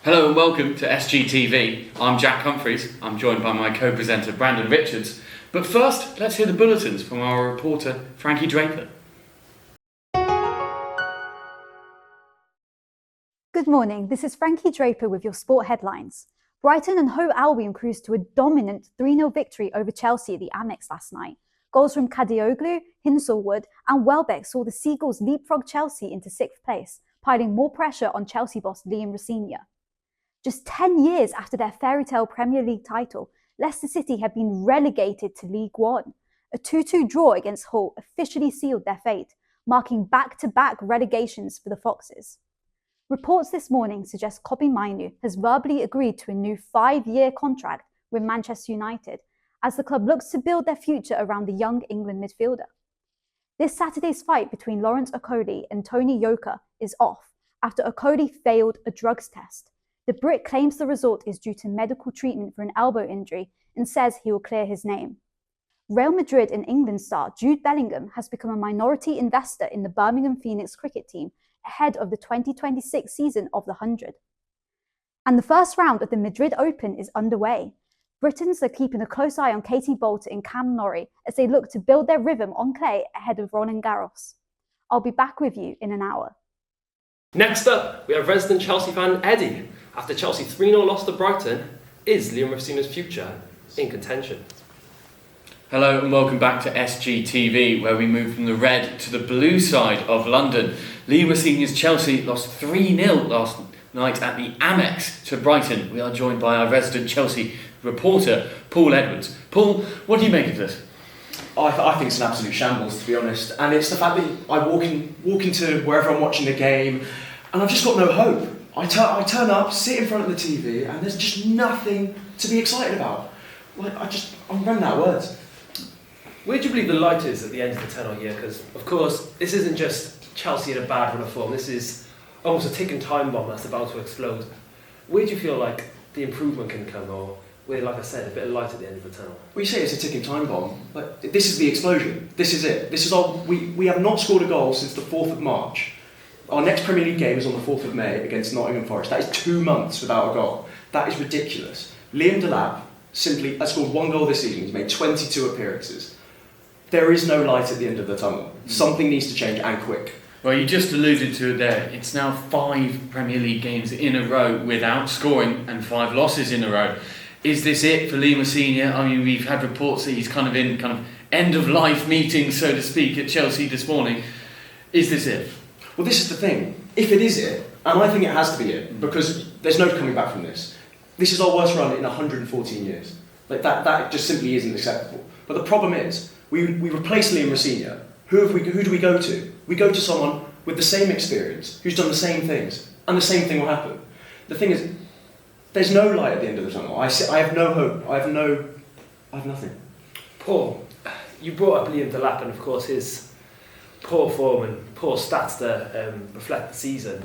Hello and welcome to SGTV. I'm Jack Humphreys. I'm joined by my co-presenter Brandon Richards. But first, let's hear the bulletins from our reporter Frankie Draper. Good morning, this is Frankie Draper with your sport headlines. Brighton and Hove Albion cruised to a dominant 3-0 victory over Chelsea at the Amex last night. Goals from Kadioglu, Hinselwood and Welbeck saw the Seagulls leapfrog Chelsea into 6th place, piling more pressure on Chelsea boss Liam Rosenoir. Just 10 years after their fairy-tale Premier League title, Leicester City have been relegated to League One. A 2-2 draw against Hull officially sealed their fate, marking back-to-back relegations for the Foxes. Reports this morning suggest Kobbie Mainoo has verbally agreed to a new 5-year contract with Manchester United, as the club looks to build their future around the young England midfielder. This Saturday's fight between Lawrence Okoli and Tony Yoka is off after Okoli failed a drugs test. The Brit claims the result is due to medical treatment for an elbow injury and says he will clear his name. Real Madrid and England star Jude Bellingham has become a minority investor in the Birmingham Phoenix cricket team ahead of the 2026 season of the 100. And the first round of the Madrid Open is underway. Britons are keeping a close eye on Katie Boulter and Cam Norrie as they look to build their rhythm on clay ahead of Roland Garros. I'll be back with you in an hour. Next up, we have resident Chelsea fan Eddie. After Chelsea 3-0 loss to Brighton, is Liam Rosenoir's future in contention? Hello and welcome back to SGTV, where we move from the red to the blue side of London. Liam Rosenoir's Chelsea lost 3-0 last night at the Amex to Brighton. We are joined by our resident Chelsea reporter, Paul Edwards. Paul, what do you make of this? I think it's an absolute shambles, to be honest. And it's the fact that I walk into wherever I'm watching the game and I've just got no hope. I turn up, sit in front of the TV, and there's just nothing to be excited about. I'm running out of words. Where do you believe the light is at the end of the tunnel here? Because, of course, this isn't just Chelsea in a bad run of form. This is almost a ticking time bomb that's about to explode. Where do you feel like the improvement can come, or where, like I said, a bit of light at the end of the tunnel? Well, you say it's a ticking time bomb. Like, this is the explosion. This is it. This is we have not scored a goal since the 4th of March. Our next Premier League game is on the 4th of May against Nottingham Forest. That is 2 months without a goal. That is ridiculous. Liam Delap simply has scored 1 goal this season. He's made 22 appearances. There is no light at the end of the tunnel. Something needs to change, and quick. Well, you just alluded to it there. It's now 5 Premier League games in a row without scoring and 5 losses in a row. Is this it for Liam Rosenoir? I mean, we've had reports that he's kind of end-of-life meetings, so to speak, at Chelsea this morning. Is this it? Well, this is the thing. If it is it, and I think it has to be it, because there's no coming back from this. This is our worst run in 114 years. Like that just simply isn't acceptable. But the problem is, we replace Liam Rosenoir. Who do we go to? We go to someone with the same experience, who's done the same things, and the same thing will happen. The thing is, there's no light at the end of the tunnel. I have no hope. I have nothing. Paul, you brought up Liam Delap, and of course his poor form and poor stats that reflect the season.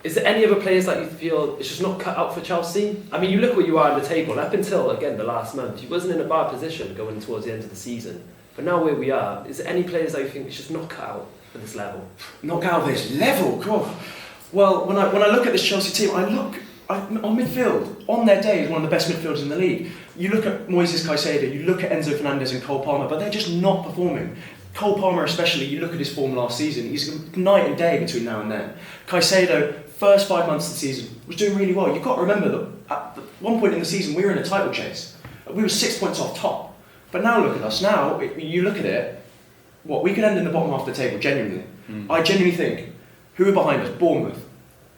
Is there any other players that you feel it's just not cut out for Chelsea? I mean, you look where you are in the table. Up until, again, the last month, you wasn't in a bad position going towards the end of the season. But now where we are, is there any players that you think it's just not cut out for this level? Not cut out this level? God. Well, when I look at this Chelsea team, on midfield, on their day, is one of the best midfielders in the league. You look at Moises Caicedo, you look at Enzo Fernandez and Cole Palmer, but they're just not performing. Cole Palmer especially, you look at his form last season, he's night and day between now and then. Caicedo, first 5 months of the season, was doing really well. You've got to remember that at one point in the season, we were in a title chase. We were 6 points off top. But now look at us. Now, you look at it, we could end in the bottom half of the table, genuinely. I genuinely think, who are behind us? Bournemouth,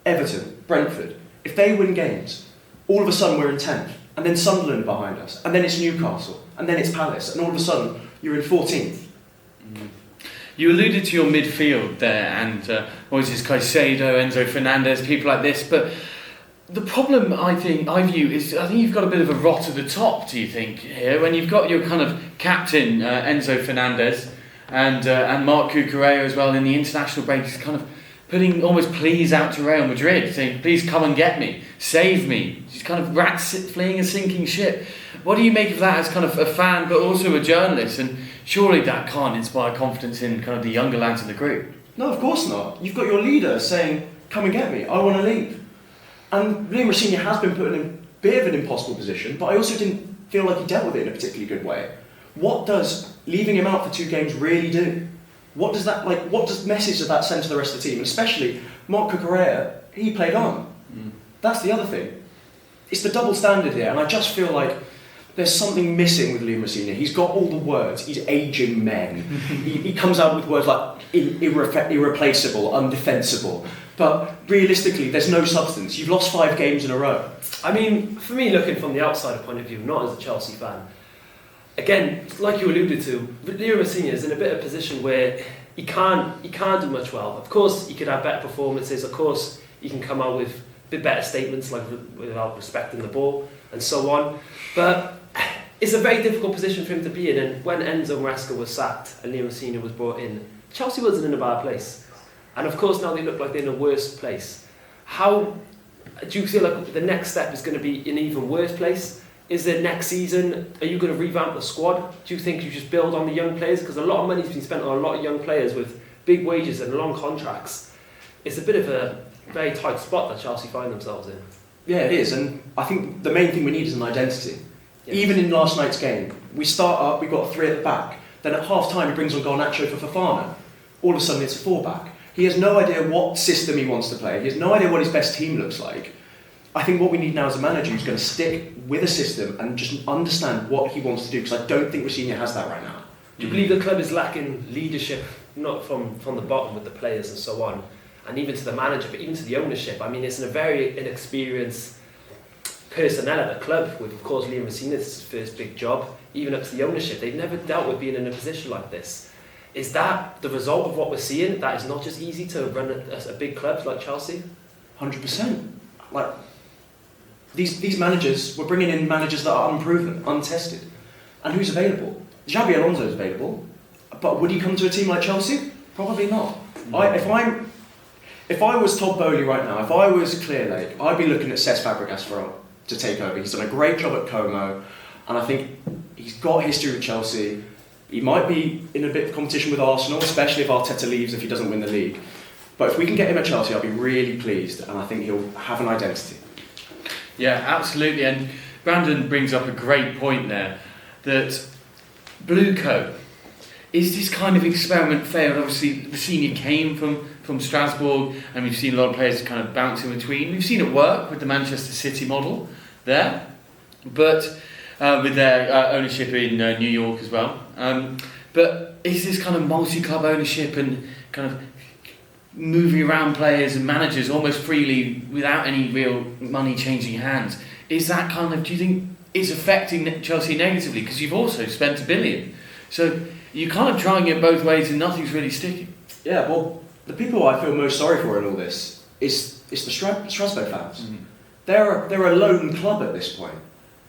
Everton, Brentford. If they win games, all of a sudden we're in 10th. And then Sunderland behind us. And then it's Newcastle. And then it's Palace. And all of a sudden, you're in 14th. You alluded to your midfield there, and Moises Caicedo, Enzo Fernandez, people like this, but the problem I view is I think you've got a bit of a rot at the top, do you think, here, when you've got your kind of captain, Enzo Fernandez, and Marc Cucurella as well in the international break, is kind of putting almost pleas out to Real Madrid, saying, please come and get me, save me. She's kind of fleeing a sinking ship. What do you make of that as kind of a fan, but also a journalist? And surely that can't inspire confidence in kind of the younger lads in the group. No, of course not. You've got your leader saying, come and get me, I want to leave. And Liam Rosenoir has been put in a bit of an impossible position, but I also didn't feel like he dealt with it in a particularly good way. What does leaving him out for 2 games really do? What does message does that send to the rest of the team? And especially Marc Cucurella, he played on. That's the other thing. It's the double standard here, and I just feel like there's something missing with Liam Rosenoir. He's got all the words. He's aging men. he comes out with words like irreplaceable, undefensible. But realistically, there's no substance. You've lost 5 games in a row. I mean, for me, looking from the outsider point of view, not as a Chelsea fan, again, like you alluded to, Liam Rosenoir is in a bit of a position where he can't do much well. Of course, he could have better performances. Of course, he can come out with a bit better statements, like without respecting the ball and so on. But it's a very difficult position for him to be in. And when Enzo Maresca was sacked and Liam Rosenoir was brought in, Chelsea wasn't in a bad place. And of course, now they look like they're in a worse place. How do you feel like the next step is going to be in an even worse place? Is there next season, are you going to revamp the squad? Do you think you just build on the young players? Because a lot of money's been spent on a lot of young players with big wages and long contracts. It's a bit of a very tight spot that Chelsea find themselves in. Yeah, it is. And I think the main thing we need is an identity. Yes. Even in last night's game, we start up, we've got 3 at the back. Then at half-time, he brings on Garnacho for Fofana. All of a sudden, it's a 4-back. He has no idea what system he wants to play. He has no idea what his best team looks like. I think what we need now is a manager who's going to stick with a system and just understand what he wants to do, because I don't think Rosenoir has that right now. Do you believe the club is lacking leadership, not from the bottom with the players and so on, and even to the manager, but even to the ownership? I mean, it's a very inexperienced personnel at the club, with, of course, Liam Rosenoir, it's his first big job, even up to the ownership. They've never dealt with being in a position like this. Is that the result of what we're seeing? That it's not just easy to run a big club like Chelsea? 100%. Like, these managers, we're bringing in managers that are unproven, untested. And who's available? Xabi Alonso is available, but would he come to a team like Chelsea? Probably not. No. If I was Todd Bowley right now, if I was Clearlake, I'd be looking at Cesc Fabregas to take over. He's done a great job at Como, and I think he's got history with Chelsea. He might be in a bit of competition with Arsenal, especially if Arteta leaves, if he doesn't win the league. But if we can get him at Chelsea, I'll be really pleased, and I think he'll have an identity. Yeah, absolutely. And Brandon brings up a great point there, that Bluecoat, is this kind of experiment failed? Obviously, the senior came from Strasbourg, and we've seen a lot of players kind of bounce in between. We've seen it work with the Manchester City model there, but with their ownership in New York as well. But is this kind of multi-club ownership and kind of moving around players and managers almost freely without any real money changing hands, is that kind of, do you think, is affecting Chelsea negatively? Because you've also spent $1 billion. So you're kind of trying it both ways and nothing's really sticking. Yeah, well, the people I feel most sorry for in all this is the Strasbourg fans. Mm-hmm. They're a lone club at this point.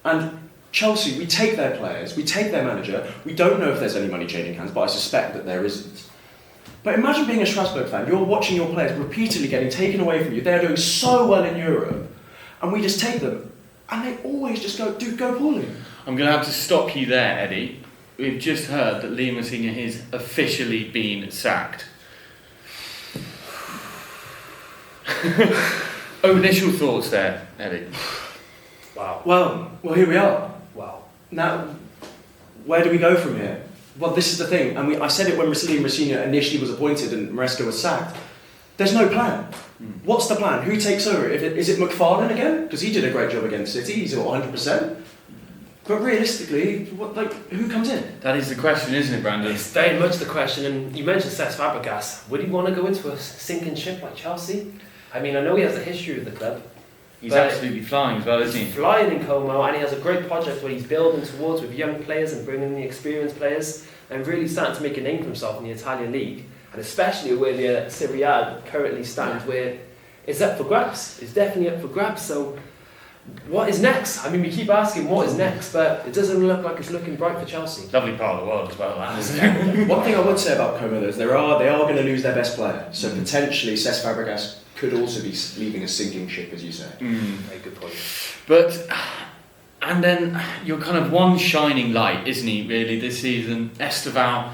And Chelsea, we take their players, we take their manager, we don't know if there's any money changing hands, but I suspect that there isn't. But imagine being a Strasbourg fan, you're watching your players repeatedly getting taken away from you, they're doing so well in Europe, and we just take them, and they always just go poorly. I'm going to have to stop you there, Eddie. We've just heard that Liam Rosenoir has officially been sacked. Initial thoughts there, Eddie? Wow. Well, here we are. Wow. Now, where do we go from here? Well, this is the thing, and I said it when Liam Rosenoir initially was appointed and Maresca was sacked. There's no plan. What's the plan? Who takes over? Is it McFarlane again? Because he did a great job against City, he's at 100%. But realistically, who comes in? That is the question, isn't it, Brandon? It's very much the question, and you mentioned Cesc Fabregas. Would he want to go into a sinking ship like Chelsea? I mean, I know he has a history with the club. He's absolutely flying as well, isn't he? He's flying in Como, and he has a great project where he's building towards with young players and bringing in the experienced players and really starting to make a name for himself in the Italian league, and especially where the Serie A currently stands, where it's up for grabs. It's definitely up for grabs. So what is next? I mean, we keep asking what is next, but it doesn't look like it's looking bright for Chelsea. Lovely part of the world as well, that isn't it? One thing I would say about Como though is they are going to lose their best player, so potentially Cesc Fabregas could also be leaving a sinking ship, as you say. Very good point. But, and then you're kind of one shining light, isn't he, really, this season? Esteval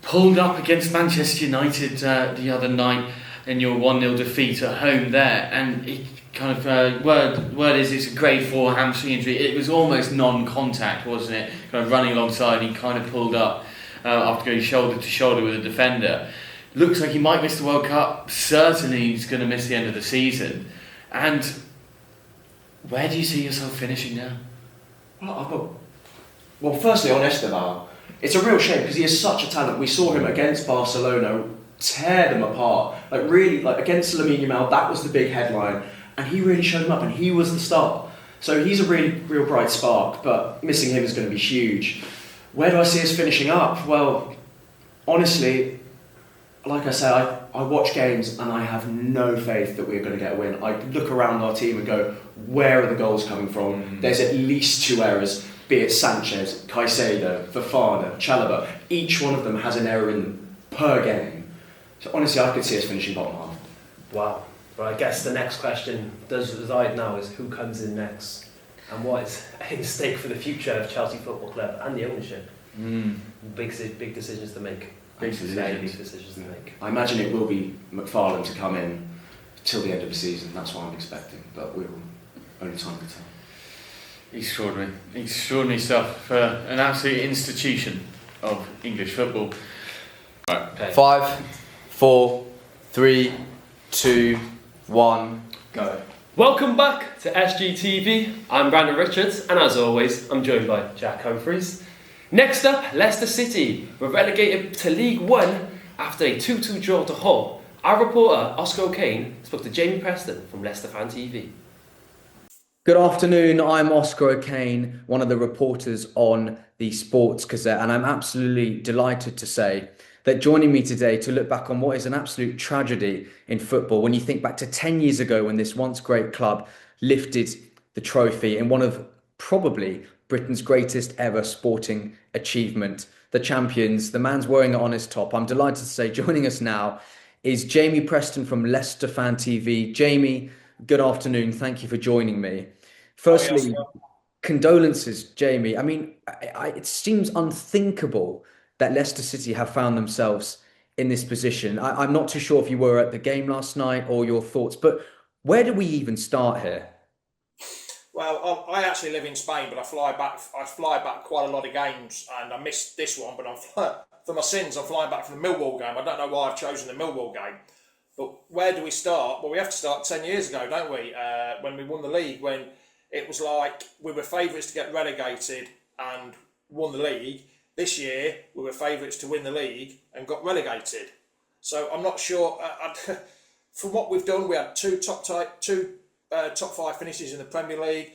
pulled up against Manchester United the other night in your 1-0 defeat at home there, and kind of word is it's a grade 4 hamstring injury. It was almost non-contact, wasn't it? Kind of running alongside, he kind of pulled up after going shoulder to shoulder with a defender. Looks like he might miss the World Cup. Certainly he's going to miss the end of the season. And where do you see yourself finishing now? Well, firstly on Esteban, it's a real shame because he is such a talent. We saw him against Barcelona tear them apart. Really, against Lamine Yamal, that was the big headline. And he really showed him up and he was the star. So he's a really, real bright spark, but missing him is going to be huge. Where do I see us finishing up? Well, honestly, like I said, I watch games and I have no faith that we're going to get a win. I look around our team and go, where are the goals coming from? There's at least 2 errors, be it Sanchez, Caicedo, Fofana, Chalobah. Each one of them has an error in them per game. So honestly, I could see us finishing bottom half. Wow. Well, I guess the next question does reside now is who comes in next and what is at stake for the future of Chelsea Football Club and the ownership. Big decisions to make. Big decisions to make. I imagine it will be McFarlane to come in till the end of the season. That's what I'm expecting, but we'll only time will tell. Extraordinary stuff for an absolute institution of English football. Right. Okay. 5, 4, 3, 2, 1, go. Welcome back to SGTV. I'm Brandon Richards, and as always, I'm joined by Jack Humphreys. Next up, Leicester City were relegated to League One after a 2-2 draw to Hull. Our reporter, Oscar O'Kane, spoke to Jamie Preston from Leicester Fan TV. Good afternoon, I'm Oscar O'Kane, one of the reporters on the Sports Gazette, and I'm absolutely delighted to say that joining me today to look back on what is an absolute tragedy in football, when you think back to 10 years ago when this once great club lifted the trophy in one of probably Britain's greatest ever sporting achievement, the champions, the man's wearing it on his top. I'm delighted to say joining us now is Jamie Preston from Leicester Fan TV. Jamie, good afternoon. Thank you for joining me. Firstly, condolences, Jamie. I mean, it seems unthinkable that Leicester City have found themselves in this position. I'm not too sure if you were at the game last night or your thoughts, but where do we even start here? Well, I actually live in Spain, but I fly back quite a lot of games, and I missed this one. But for my sins, I'm flying back from the Millwall game. I don't know why I've chosen the Millwall game, but where do we start? Well, we have to start 10 years ago, don't we? When we won the league, when it was like we were favourites to get relegated and won the league. This year, we were favourites to win the league and got relegated. So I'm not sure. From what we've done, we had two top 5 finishes in the Premier League,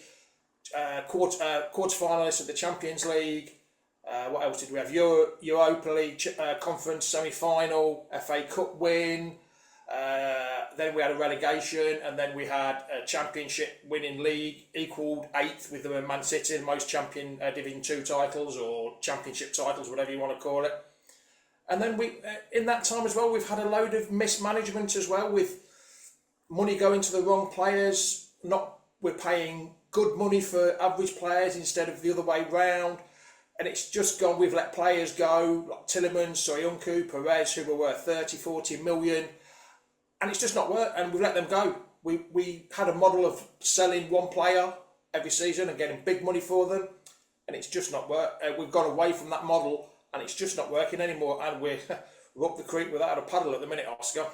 quarter-finalists of the Champions League. What else did we have? Europa League Conference semi-final, FA Cup win. Then we had a relegation, and then we had a Championship winning league, equalled 8th with the Man City, the most champion Division 2 titles or Championship titles, whatever you want to call it. And then we, in that time as well, we've had a load of mismanagement as well, with money going to the wrong players. We're paying good money for average players instead of the other way round. And it's just gone, we've let players go, like Tielemans, Soyuncu, Perez, who were worth 30, 40 million. And it's just not worked, and we've let them go. We had a model of selling one player every season and getting big money for them, and it's just not worked. We've gone away from that model, and it's just not working anymore, and we're up the creek without a paddle at the minute, Oscar.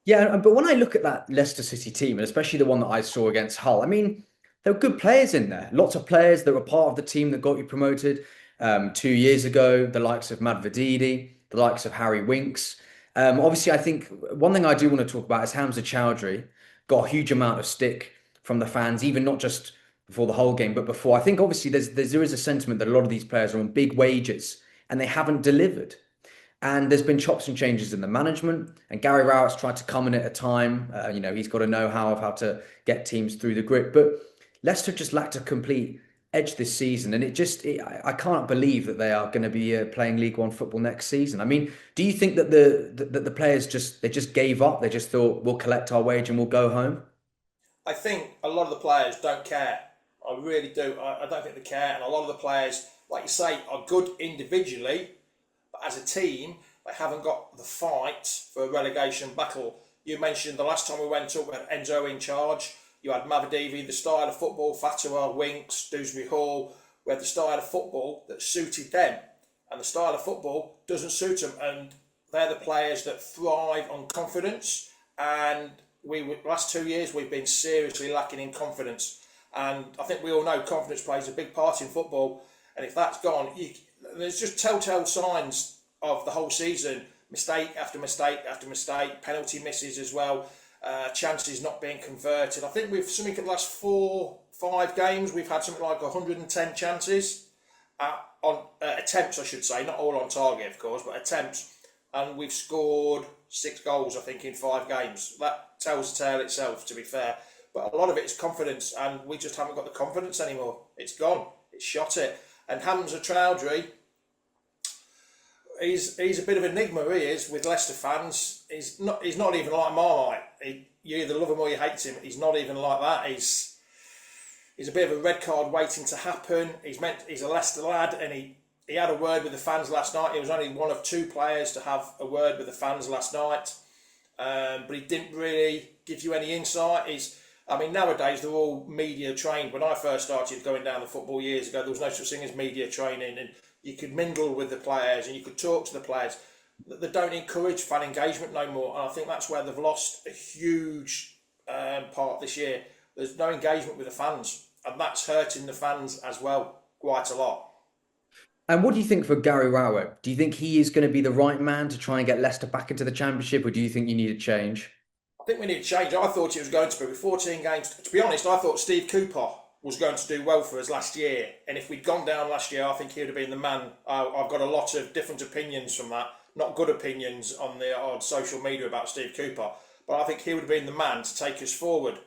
Yeah, but when I look at that Leicester City team, and especially the one that I saw against Hull, I mean, there were good players in there. Lots of players that were part of the team that got you promoted 2 years ago, the likes of Madvididi, the likes of Harry Winks. Obviously, I think one thing I do want to talk about is Hamza Chowdhury got a huge amount of stick from the fans, even not just before the whole game, but before. I think obviously there is a sentiment that a lot of these players are on big wages and they haven't delivered. And there's been chops and changes in the management, and Gary Rowett's tried to come in at a time. He's got a know-how of how to get teams through the grit, but Leicester just lacked a complete edge this season, and I can't believe that they are going to be playing League One football next season. I mean, do you think that the players just gave up? They just thought, we'll collect our wage and we'll go home? I think a lot of the players don't care. I really do. I don't think they care, and a lot of the players, like you say, are good individually, but as a team, they haven't got the fight for a relegation battle. You mentioned the last time we went up, we had Enzo in charge. You had Mavadivi, the style of football, Fatah, Winks, Dewsbury Hall. We had the style of football that suited them, and the style of football doesn't suit them, and they're the players that thrive on confidence. And last 2 years we've been seriously lacking in confidence, and I think we all know confidence plays a big part in football. And if that's gone, there's just telltale signs of the whole season: mistake after mistake after mistake, penalty misses as well, chances not being converted. I think we've something in the last 4-5 games we've had something like 110 chances on attempts, I should say, not all on target, of course, but attempts, and we've scored 6 goals, I think, in 5 games. That tells the tale itself, to be fair. But a lot of it is confidence, and we just haven't got the confidence anymore. It's gone. It's shot it. And Hamza Chowdhury, he's a bit of an enigma, he is, with Leicester fans. He's not even like Marmite. You either love him or you hate him. He's not even like that. He's a bit of a red card waiting to happen. He's a Leicester lad, and he had a word with the fans last night. He was only one of 2 players to have a word with the fans last night, but he didn't really give you any insight. Nowadays they're all media trained. When I first started going down the football years ago, there was no such thing as media training, and you could mingle with the players and you could talk to the players. They don't encourage fan engagement no more, and I think that's where they've lost a huge part this year. There's no engagement with the fans, and that's hurting the fans as well quite a lot. And what do you think for Gary Rowett? Do you think he is going to be the right man to try and get Leicester back into the Championship, or do you think you need a change? I think we need a change. I thought it was going to be with 14 games. To be honest, I thought Steve Cooper was going to do well for us last year. And if we'd gone down last year, I think he would have been the man. I've got a lot of different opinions from that. Not good opinions on social media about Steve Cooper. But I think he would have been the man to take us forward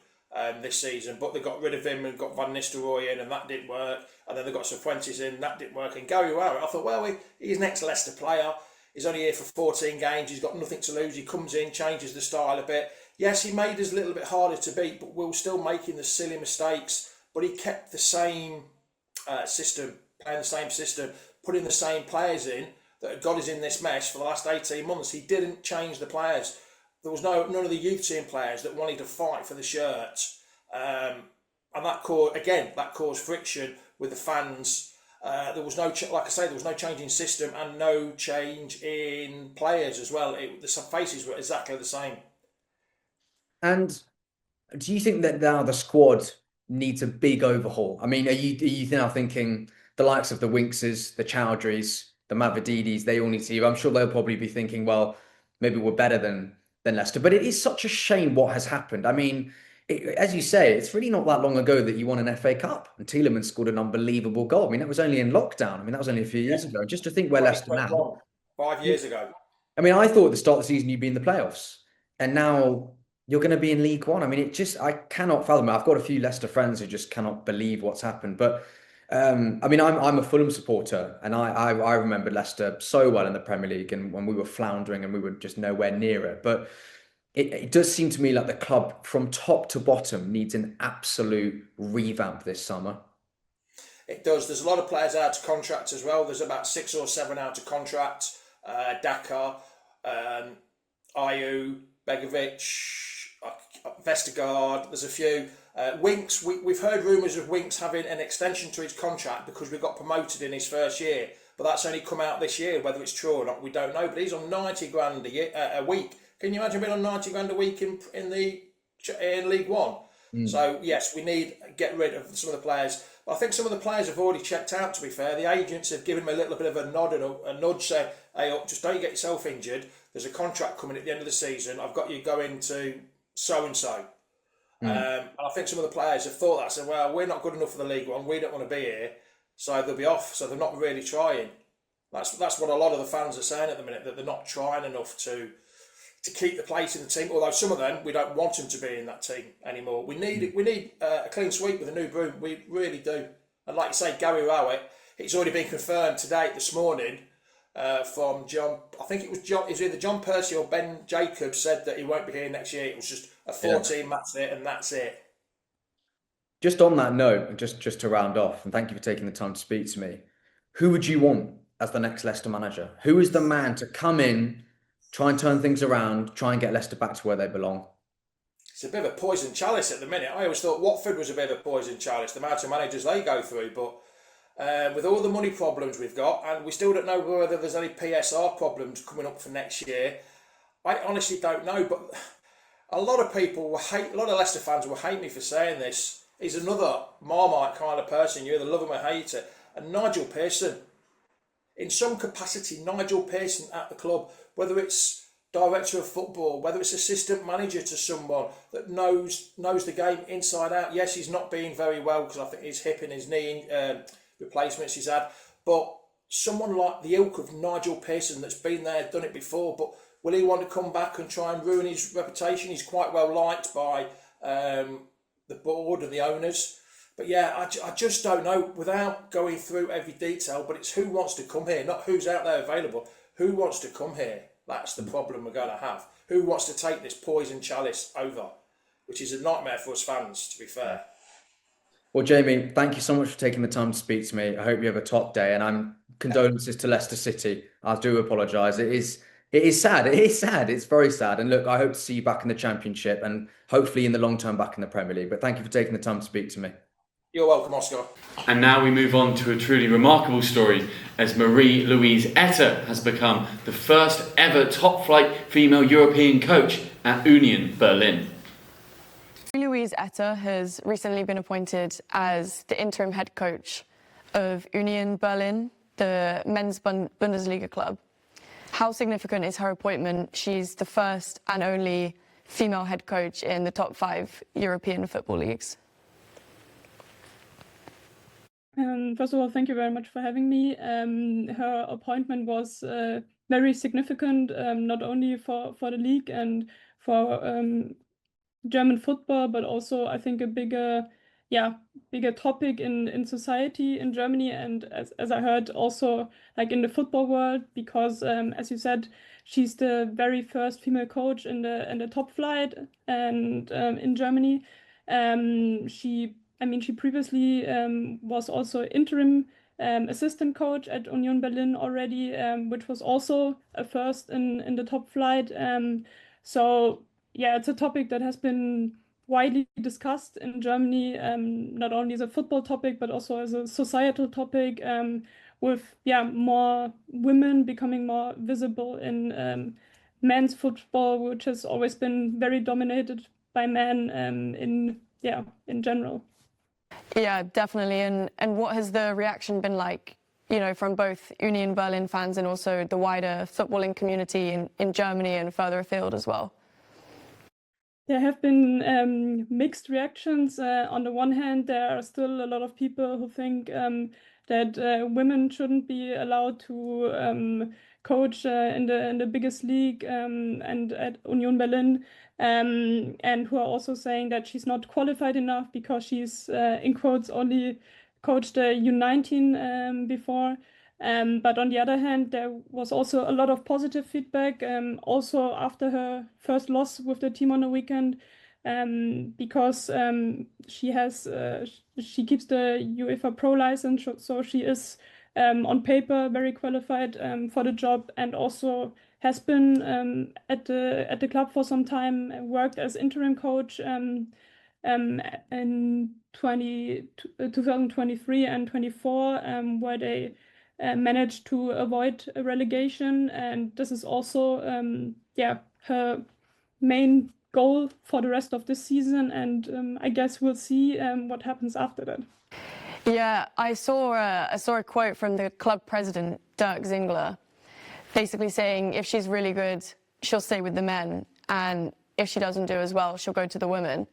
this season. But they got rid of him and got Van Nistelrooy in, and that didn't work. And then they got Cifuentes in, that didn't work. And Gary Rowett, I thought, well, he's an ex-Leicester player. He's only here for 14 games. He's got nothing to lose. He comes in, changes the style a bit. Yes, he made us a little bit harder to beat, but we were still making the silly mistakes. But he kept the same system, playing the same system, putting the same players in that had got us in this mess for the last 18 months. He didn't change the players. There was none of the youth team players that wanted to fight for the shirt. And that caused friction with the fans. There was no change in system and no change in players as well. The faces were exactly the same. And do you think that now the squad needs a big overhaul? I mean, are you now thinking the likes of the Winkses, the Chowdhuries, the Mavadidis, they all need to leave? I'm sure they'll probably be thinking, well, maybe we're better than Leicester. But it is such a shame what has happened. I mean, as you say, it's really not that long ago that you won an FA Cup and Tielemans scored an unbelievable goal. I mean, that was only in lockdown. I mean, that was only a few years ago. Just to think where Leicester now. 5 years ago. I mean, I thought at the start of the season you'd be in the playoffs, and now you're going to be in League One. I mean, I cannot fathom it. I've got a few Leicester friends who just cannot believe what's happened. But I mean, I'm a Fulham supporter, and I remember Leicester so well in the Premier League, and when we were floundering and we were just nowhere near it. But it does seem to me like the club from top to bottom needs an absolute revamp this summer. It does. There's a lot of players out of contract as well. There's about 6 or 7 out of contract. Dakar, Ayew, Begovic, Vestergaard. There's a few. Winks, we've heard rumours of Winks having an extension to his contract because we got promoted in his first year. But that's only come out this year. Whether it's true or not, we don't know. But he's on 90 grand a week. Can you imagine being on 90 grand a week in League One? So yes, we need to get rid of some of the players. But I think some of the players have already checked out, to be fair. The agents have given them a little bit of a nod and a nudge, saying, hey, just don't get yourself injured. There's a contract coming at the end of the season. I've got you going to so-and-so. And I think some of the players have thought that, said, well, we're not good enough for the League One. We don't want to be here. So they'll be off. So they're not really trying. That's what a lot of the fans are saying at the minute, that they're not trying enough to keep the place in the team. Although some of them, we don't want them to be in that team anymore. We need a clean sweep with a new broom. We really do. And like you say, Gary Rowett, it's already been confirmed this morning from John. I think it was either John Percy or Ben Jacobs said that he won't be here next year. It was just a 14 match there, and that's it. Just on that note, and just to round off, and thank you for taking the time to speak to me. Who would you want as the next Leicester manager? Who is the man to come in, try and turn things around, try and get Leicester back to where they belong? it's a bit of a poison chalice at the minute. I always thought Watford was a bit of a poison chalice, the amount of managers they go through, but with all the money problems we've got, and we still don't know whether there's any PSR problems coming up for next year. I honestly don't know, but a lot of people will hate, a lot of Leicester fans will hate me for saying this. He's another Marmite kind of person. You either love him or hate it. And Nigel Pearson, in some capacity, Nigel Pearson at the club, whether it's director of football, whether it's assistant manager to someone that knows the game inside out. Yes, he's not been very well because I think his hip and his knee replacements he's had, but someone like the ilk of Nigel Pearson that's been there, done it before, but will he want to come back and try and ruin his reputation? He's quite well liked by the board and the owners. But yeah, I just don't know, without going through every detail, but it's who wants to come here, not who's out there available. Who wants to come here? That's the problem we're going to have. Who wants to take this poison chalice over? Which is a nightmare for us fans, to be fair. Well, Jamie, thank you so much for taking the time to speak to me. I hope you have a top day, and I'm condolences to Leicester City. I do apologise. It is sad. It is sad. It's very sad. And look, I hope to see you back in the Championship and hopefully in the long term back in the Premier League. But thank you for taking the time to speak to me. You're welcome, Oscar. And now we move on to a truly remarkable story as Marie-Louise Etter has become the first ever top flight female European coach at Union Berlin. Marie-Louise Etter has recently been appointed as the interim head coach of Union Berlin, the men's Bundesliga club. How significant is her appointment? She's the first and only female head coach in the top 5 European football leagues. First of all, thank you very much for having me. Her appointment was very significant, not only for the league and for German football, but also I think a bigger topic in society in Germany, and as I heard also like in the football world, because as you said, she's the very first female coach in the top flight and in Germany. She previously was also interim assistant coach at Union Berlin already, which was also a first in the top flight. So yeah, it's a topic that has been widely discussed in Germany, not only as a football topic, but also as a societal topic, with more women becoming more visible in men's football, which has always been very dominated by men in general. Yeah, definitely. And what has the reaction been like, from both Union Berlin fans and also the wider footballing community in Germany and further afield as well? There have been mixed reactions. On the one hand, there are still a lot of people who think that women shouldn't be allowed to coach in the biggest league and at Union Berlin, and who are also saying that she's not qualified enough because she's in quotes only coached the U19 before. But on the other hand, there was also a lot of positive feedback, also after her first loss with the team on the weekend, because she keeps the UEFA Pro license, so she is on paper very qualified for the job, and also has been at the club for some time, worked as interim coach in 2023 and 24, where they managed to avoid a relegation, and this is also her main goal for the rest of this season, and I guess we'll see what happens after that. Yeah, I saw a quote from the club president, Dirk Zingler, basically saying if she's really good, she'll stay with the men, and if she doesn't do as well, she'll go to the women.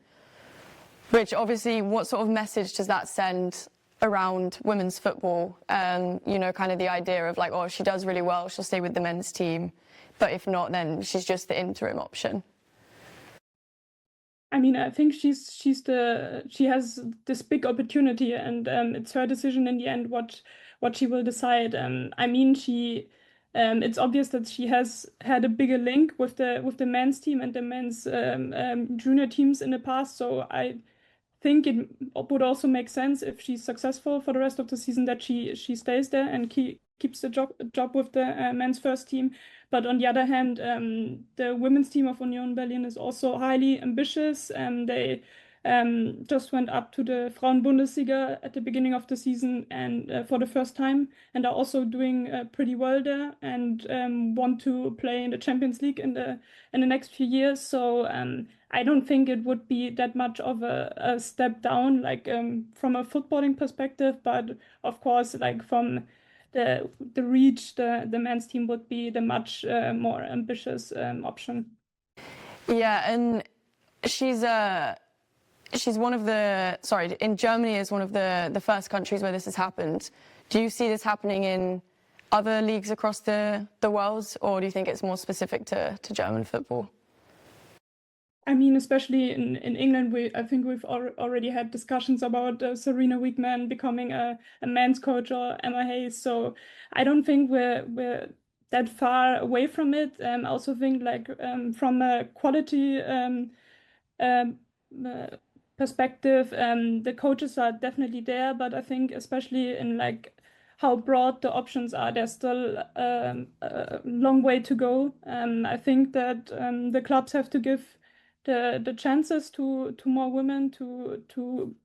Which obviously, what sort of message does that send around women's football? Kind of the idea of like, oh, if she does really well, she'll stay with the men's team, but if not, then she's just the interim option. I mean, I think she has this big opportunity, and it's her decision in the end what she will decide. It's obvious that she has had a bigger link with the men's team and the men's junior teams in the past. So I think it would also make sense, if she's successful for the rest of the season, that she stays there and keeps the job with the men's first team. But on the other hand, the women's team of Union Berlin is also highly ambitious. They just went up to the Frauen-Bundesliga at the beginning of the season and for the first time, and are also doing pretty well there, and want to play in the Champions League in the next few years. So I don't think it would be that much of a step down, like from a footballing perspective, but of course, like from the reach, the men's team would be the much more ambitious option. Yeah, and she's one of in Germany is one of the first countries where this has happened. Do you see this happening in other leagues across the world, or do you think it's more specific to German football? I mean, especially in England, I think we've already had discussions about Serena Wiegman becoming a men's coach, or Emma Hayes. So I don't think we're that far away from it. I also think like from a quality perspective, the coaches are definitely there, but I think especially in like how broad the options are, there's still a long way to go. I think that the clubs have to give the chances to more women to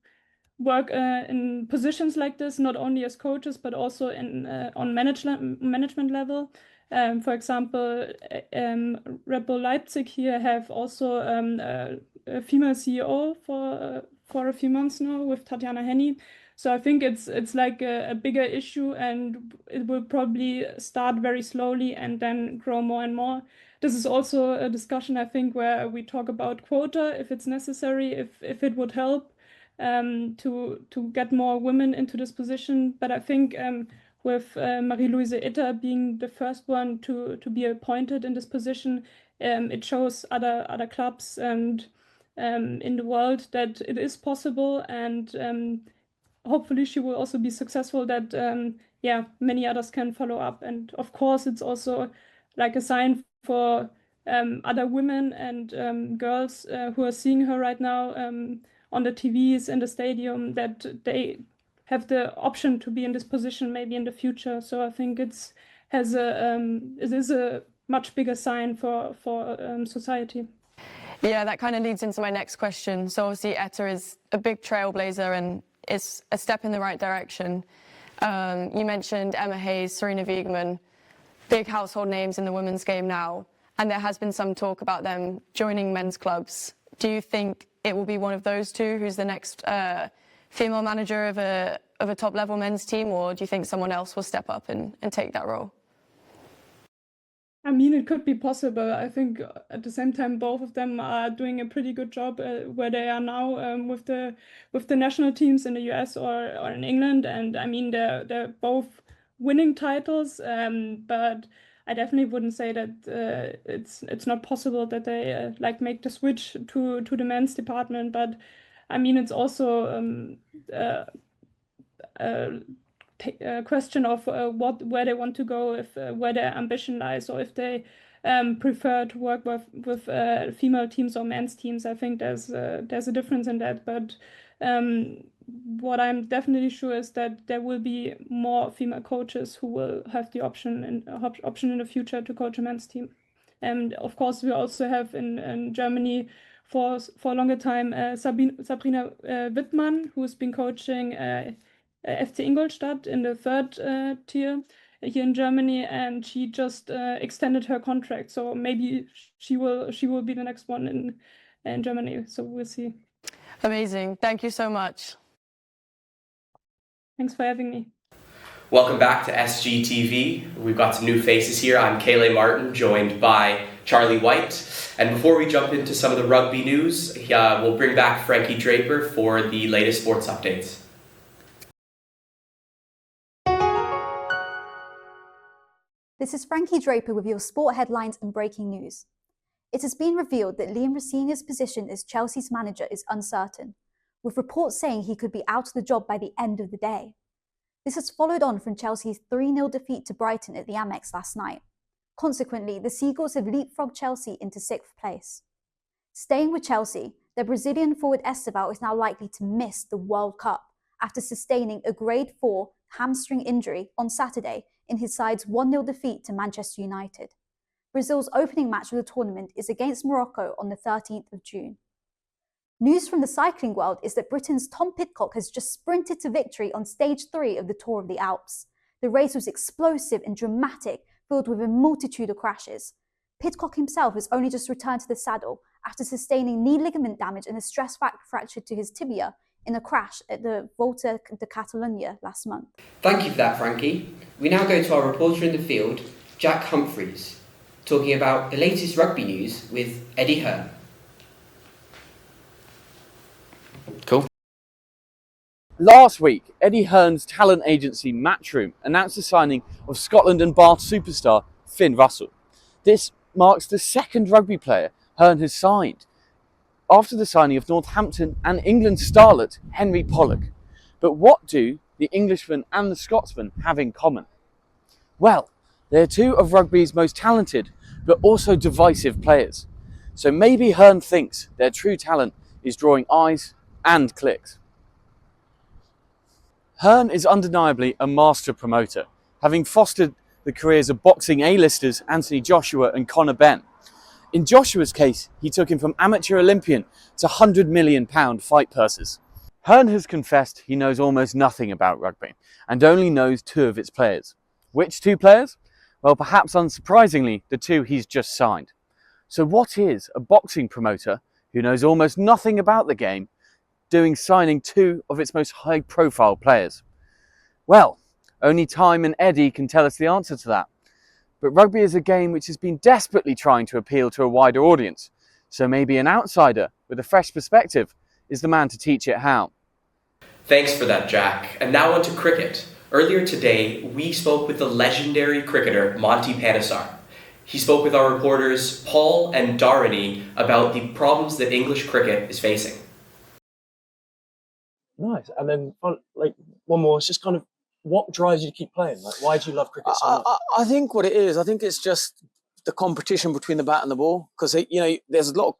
work in positions like this, not only as coaches but also in on management level. For example, Red Bull Leipzig here have also a female CEO for a few months now with Tatjana Henny. So I think it's like a bigger issue, and it will probably start very slowly and then grow more and more. This is also a discussion, I think, where we talk about quota, if it's necessary, if it would help to get more women into this position. But I think with Marie-Louise Itter being the first one to be appointed in this position, it shows other clubs and in the world that it is possible, and hopefully she will also be successful, that many others can follow up. And of course, it's also like a sign for other women and girls who are seeing her right now on the TVs in the stadium, that they have the option to be in this position maybe in the future. So I think it is a much bigger sign for society. Yeah, that kind of leads into my next question. So obviously Etta is a big trailblazer and is a step in the right direction. You mentioned Emma Hayes, Serena Wiegman, big household names in the women's game now, and there has been some talk about them joining men's clubs. Do you think it will be one of those two who's the next female manager of a top-level men's team, or do you think someone else will step up and take that role? I mean, it could be possible. I think at the same time, both of them are doing a pretty good job where they are now with the national teams in the US or in England. And I mean, they're both winning titles, but I definitely wouldn't say that it's not possible that they like make the switch to the men's department. But I mean, it's also a question of where they want to go, if where their ambition lies, or if they prefer to work with female teams or men's teams. I think there's a difference in that. But what I'm definitely sure is that there will be more female coaches who will have the option in the future to coach a men's team. And of course, we also have in Germany for a longer time Sabrina Wittmann, who's been coaching FC Ingolstadt in the third tier here in Germany, and she just extended her contract. So maybe she will be the next one in Germany. So we'll see. Amazing. Thank you so much. Thanks for having me. Welcome back to SGTV. We've got some new faces here. I'm Kayle Martin, joined by Charlie White. And before we jump into some of the rugby news, we'll bring back Frankie Draper for the latest sports updates. This is Frankie Draper with your sport headlines and breaking news. It has been revealed that Liam Rosenoir's position as Chelsea's manager is uncertain, with reports saying he could be out of the job by the end of the day. This has followed on from Chelsea's 3-0 defeat to Brighton at the Amex last night. Consequently, the Seagulls have leapfrogged Chelsea into 6th place. Staying with Chelsea, their Brazilian forward Esteval is now likely to miss the World Cup after sustaining a Grade 4 hamstring injury on Saturday in his side's 1-0 defeat to Manchester United. Brazil's opening match of the tournament is against Morocco on the 13th of June. News from the cycling world is that Britain's Tom Pidcock has just sprinted to victory on stage 3 of the Tour of the Alps. The race was explosive and dramatic, filled with a multitude of crashes. Pidcock himself has only just returned to the saddle after sustaining knee ligament damage and a stress fracture to his tibia in a crash at the Volta de Catalunya last month. Thank you for that, Frankie. We now go to our reporter in the field, Jack Humphreys, talking about the latest rugby news with Eddie Hearn. Cool. Last week, Eddie Hearn's talent agency Matchroom announced the signing of Scotland and Bath superstar Finn Russell. This marks the second rugby player Hearn has signed, after the signing of Northampton and England starlet Henry Pollock. But what do the Englishman and the Scotsman have in common? Well, they're two of rugby's most talented but also divisive players. So maybe Hearn thinks their true talent is drawing eyes and clicks. Hearn is undeniably a master promoter, having fostered the careers of boxing A-listers Anthony Joshua and Conor Benn. In Joshua's case, he took him from amateur Olympian to £100 million fight purses. Hearn has confessed he knows almost nothing about rugby and only knows two of its players. Which two players? Well, perhaps unsurprisingly, the two he's just signed. So what is a boxing promoter who knows almost nothing about the game doing signing two of its most high-profile players? Well, only time and Eddie can tell us the answer to that. But rugby is a game which has been desperately trying to appeal to a wider audience, so maybe an outsider with a fresh perspective is the man to teach it how. Thanks for that, Jack. And now on to cricket. Earlier today, we spoke with the legendary cricketer Monty Panesar. He spoke with our reporters Paul and Darani about the problems that English cricket is facing. Nice. And then, like, one more, it's just kind of, what drives you to keep playing? Like, why do you love cricket so much? I think what it is, I think it's just the competition between the bat and the ball. Because, there's a lot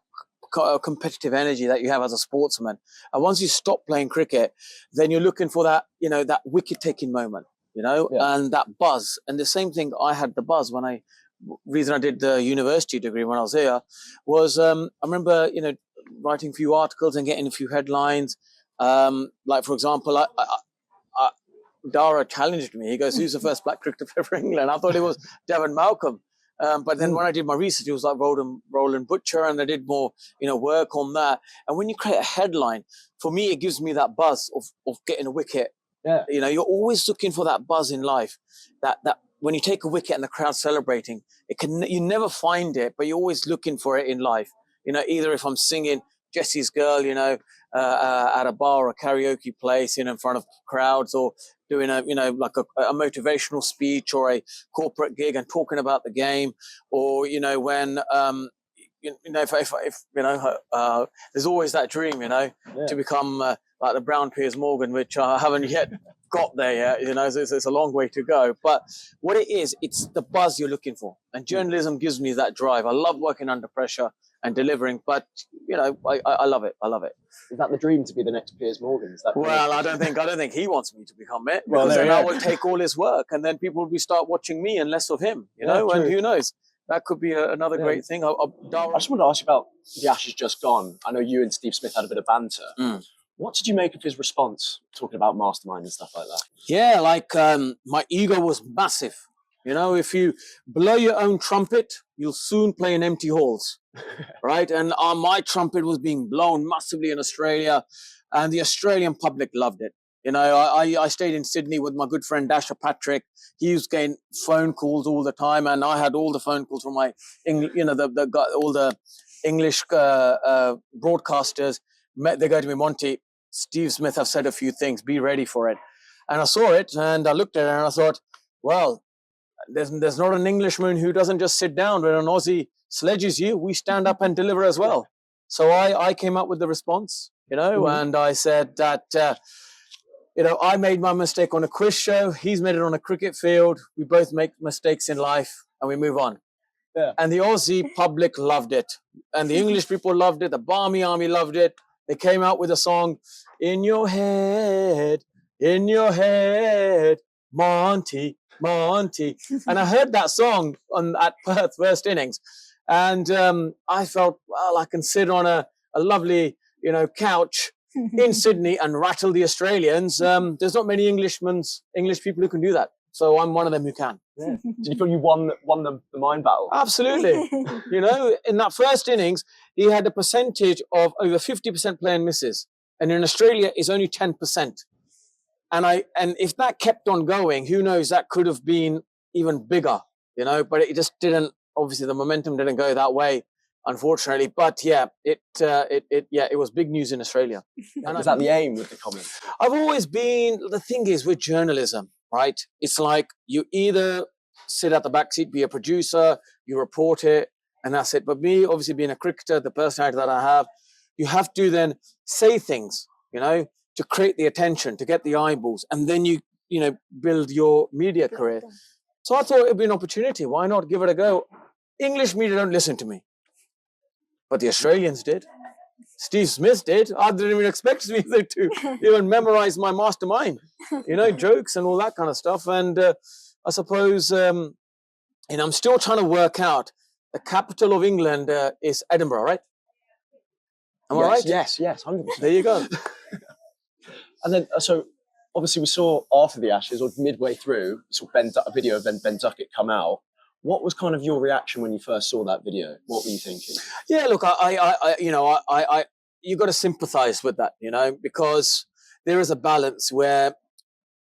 of competitive energy that you have as a sportsman. And once you stop playing cricket, then you're looking for that, that wicket-taking moment, and that buzz. And the same thing, I had the buzz when reason I did the university degree when I was here was, I remember, writing a few articles and getting a few headlines. Like, for example, Dara challenged me. He goes, "Who's the first black cricketer for England?" I thought it was Devon Malcolm. But then when I did my research, it was like Roland Butcher, and I did more, work on that. And when you create a headline, for me, it gives me that buzz of getting a wicket. Yeah. You're always looking for that buzz in life. That when you take a wicket and the crowd's celebrating, you never find it, but you're always looking for it in life. Either if I'm singing Jessie's Girl, at a bar or a karaoke place, in front of crowds, or doing a motivational speech or a corporate gig and talking about the game, or when there's always that dream, to become like the Brown Piers Morgan, which I haven't yet got there yet. It's a long way to go. But what it is, it's the buzz you're looking for, and journalism gives me that drive. I love working under pressure and delivering, but I love it. I love it. Is that the dream, to be the next Piers Morgan? Well, I don't think he wants me to become it. Well, because then I will take all his work, and then people will start watching me and less of him. And who knows? That could be another great thing. I just wanted to ask you about the Ashes just gone. I know you and Steve Smith had a bit of banter. What did you make of his response, talking about mastermind and stuff like that? Yeah, my ego was massive. If you blow your own trumpet, you'll soon play in empty halls, right? And my trumpet was being blown massively in Australia, and the Australian public loved it. I stayed in Sydney with my good friend Dasha Patrick. He used to get phone calls all the time, and I had all the phone calls from my, all the English broadcasters. They go to me, "Monty, Steve Smith have said a few things. Be ready for it." And I saw it, and I looked at it, and I thought, well, there's not an Englishman who doesn't just sit down. When an Aussie sledges you, we stand up and deliver as well. So I came up with the response, and I said that, I made my mistake on a quiz show. He's made it on a cricket field. We both make mistakes in life, and we move on. Yeah. And the Aussie public loved it. And the English people loved it. The Barmy Army loved it. They came out with a song, in your head, Monty. Monty. And I heard that song at Perth first innings. And I felt, well, I can sit on a lovely, couch in Sydney and rattle the Australians. There's not many English people who can do that. So I'm one of them who can. Yeah. Did you feel you won the mind battle? Absolutely. In that first innings, he had a percentage of over 50% play and misses. And in Australia, it's only 10%. And if that kept on going, who knows, that could have been even bigger, but it just didn't, obviously the momentum didn't go that way, unfortunately. But yeah, it was big news in Australia. And is that the aim with the comment? I've always been, the thing is with journalism, right? It's like you either sit at the back seat, be a producer, you report it, and that's it. But me, obviously being a cricketer, the personality that I have, you have to then say things, to create the attention, to get the eyeballs, and then you build your media career. So I thought it'd be an opportunity. Why not give it a go? English media don't listen to me, but the Australians did. Steve Smith did. I didn't even expect me to even memorize my mastermind, jokes and all that kind of stuff. And I suppose, I'm still trying to work out the capital of England is Edinburgh, right? Am I right? Yes, 100%. There you go. And then, so obviously we saw after the Ashes, or midway through, we saw a video of Ben Duckett come out. What was kind of your reaction when you first saw that video? What were you thinking? Yeah, look, you got to sympathise with that, because there is a balance where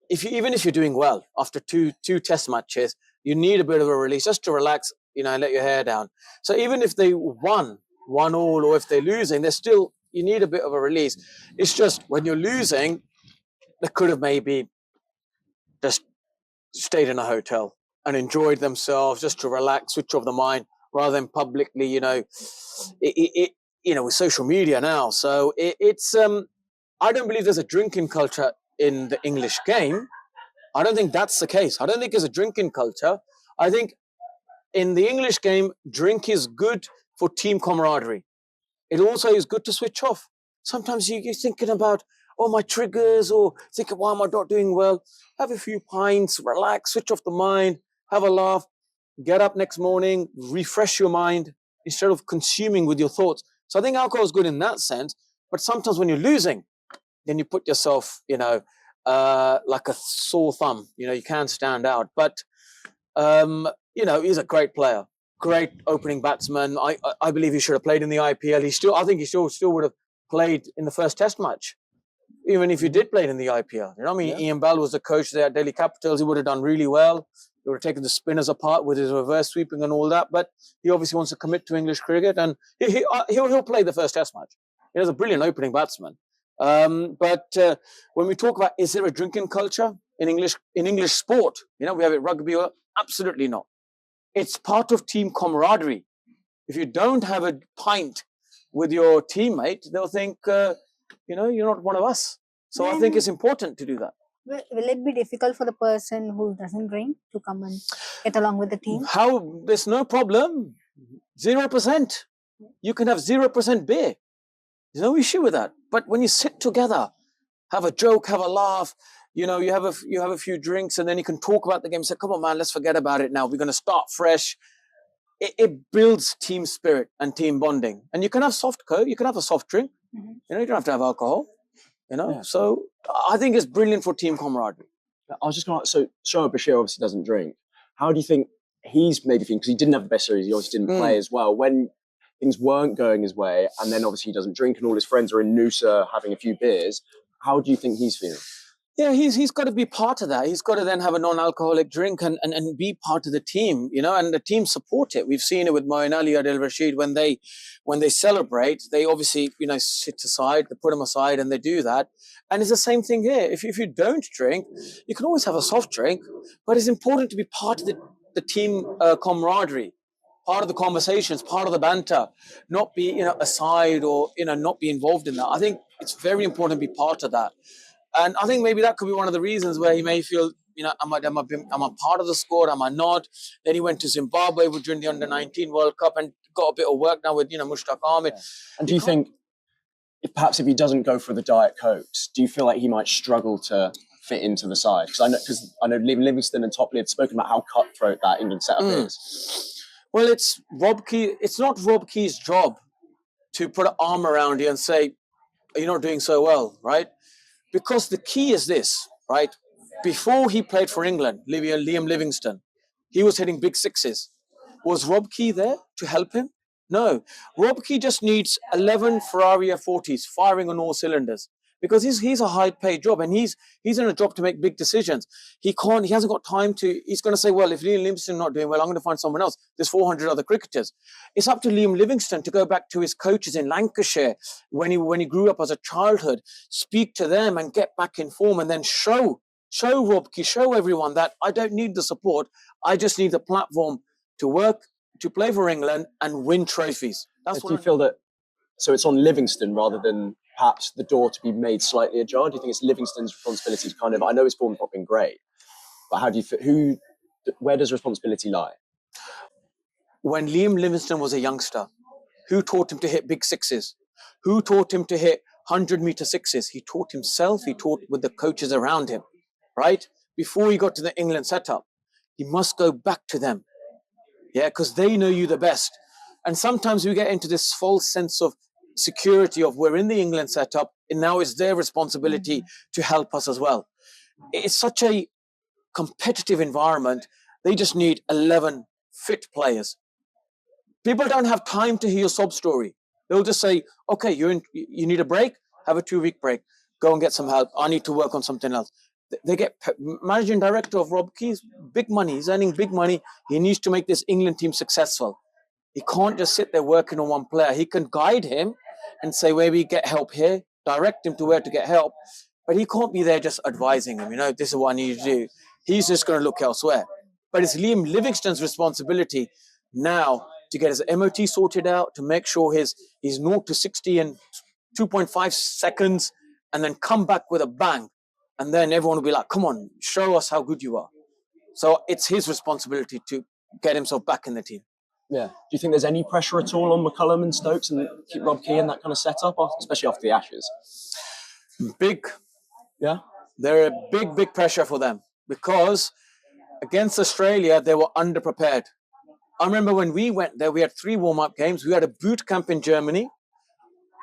even if you're doing well after two test matches, you need a bit of a release just to relax, and let your hair down. So even if they won all, or if they're losing, you need a bit of a release. It's just when you're losing, they could have maybe just stayed in a hotel and enjoyed themselves just to relax, switch off the mind, rather than publicly, with social media now. So it's I don't believe there's a drinking culture in the English game. I don't think that's the case. I don't think there's a drinking culture. I think in the English game, drink is good for team camaraderie. It also is good to switch off. Sometimes you're thinking about, my triggers, or thinking, why am I not doing well? Have a few pints, relax, switch off the mind, have a laugh, get up next morning, refresh your mind instead of consuming with your thoughts. So I think alcohol is good in that sense. But sometimes when you're losing, then you put yourself, like a sore thumb. You can't stand out. But, he's a great player. Great opening batsman. I believe he should have played in the IPL. I think he still would have played in the first test match, even if he did play in the IPL. Yeah. Ian Bell was the coach there at Delhi Capitals. He would have done really well. He would have taken the spinners apart with his reverse sweeping and all that. But he obviously wants to commit to English cricket, and he'll play the first test match. He has a brilliant opening batsman. But when we talk about, is there a drinking culture in English sport? We have it rugby. Absolutely not. It's part of team camaraderie. If you don't have a pint with your teammate, they'll think, you're not one of us. So I think it's important to do that. Will it be difficult for the person who doesn't drink to come and get along with the team? There's no problem. 0%. You can have 0% beer. There's no issue with that. But when you sit together, have a joke, have a laugh, you have a few drinks, and then you can talk about the game. Say, come on, man, let's forget about it now. We're going to start fresh. It builds team spirit and team bonding. And you can have soft coke. You can have a soft drink. Mm-hmm. You don't have to have alcohol. Yeah. So I think it's brilliant for team camaraderie. I was just going to so Shoaib Bashir obviously doesn't drink. How do you think he's maybe thinking, because he didn't have the best series, he obviously didn't play as well, when things weren't going his way, and then obviously he doesn't drink and all his friends are in Noosa having a few beers, how do you think he's feeling? Yeah, he's got to be part of that. He's got to then have a non-alcoholic drink and be part of the team, and the team support it. We've seen it with Moeen Ali, Adil Rashid, when they celebrate, they obviously, sit aside, they put them aside and they do that. And it's the same thing here. If you don't drink, you can always have a soft drink, but it's important to be part of the team camaraderie, part of the conversations, part of the banter, not be, aside or, not be involved in that. I think it's very important to be part of that. And I think maybe that could be one of the reasons where he may feel, am I part of the squad? Am I not? Then he went to Zimbabwe during the Under-19 World Cup and got a bit of work now with, Mushtaq Ahmed. Yeah. And do you think, if he doesn't go for the Diet Cokes, do you feel like he might struggle to fit into the side? Because I know Liam Livingstone and Topley had spoken about how cutthroat that England setup is. Well, it's Rob Key. It's not Rob Key's job to put an arm around you and say, you're not doing so well, right? Because the key is this, right? Before he played for England, Liam Livingstone, he was hitting big sixes. Was Rob Key there to help him? No. Rob Key just needs 11 Ferrari F40s firing on all cylinders, because he's a high-paid job, and he's in a job to make big decisions. He hasn't got time to. He's going to say, well, if Liam Livingstone's not doing well, I'm going to find someone else. There's 400 other cricketers. It's up to Liam Livingstone to go back to his coaches in Lancashire when he grew up as a childhood, speak to them and get back in form, and then show Rob Key, show everyone that I don't need the support. I just need the platform to work, to play for England and win trophies. Do you feel that? So it's on Livingstone rather than perhaps the door to be made slightly ajar? Do you think it's Livingstone's responsibility to kind of? I know his form's not been great, but how do you? Where does responsibility lie? When Liam Livingstone was a youngster, who taught him to hit big sixes? Who taught him to hit 100-meter sixes? He taught himself. He taught with the coaches around him, right? Before he got to the England setup, he must go back to them. Yeah, because they know you the best. And sometimes we get into this false sense of security of we're in the England setup and now it's their responsibility to help us as well. It's such a competitive environment. They just need 11 fit players. People don't have time to hear your sob story. They'll just say, okay, you need a break, have a 2-week break, go and get some help. I need to work on something else. They get managing director of Rob Key's big money. He's earning big money. He needs to make this England team successful. He can't just sit there working on one player. He can guide him and say, maybe get help here, direct him to where to get help. But he can't be there just advising him, this is what I need to do. He's just going to look elsewhere. But it's Liam Livingstone's responsibility now to get his MOT sorted out, to make sure he's 0 to 60 in 2.5 seconds, and then come back with a bang. And then everyone will be like, come on, show us how good you are. So it's his responsibility to get himself back in the team. Yeah. Do you think there's any pressure at all on McCullum and Stokes and keep Rob Key in that kind of setup, especially after the Ashes? Big. Yeah. They're a big pressure for them because against Australia, they were underprepared. I remember when we went there, we had 3 warm-up games. We had a boot camp in Germany.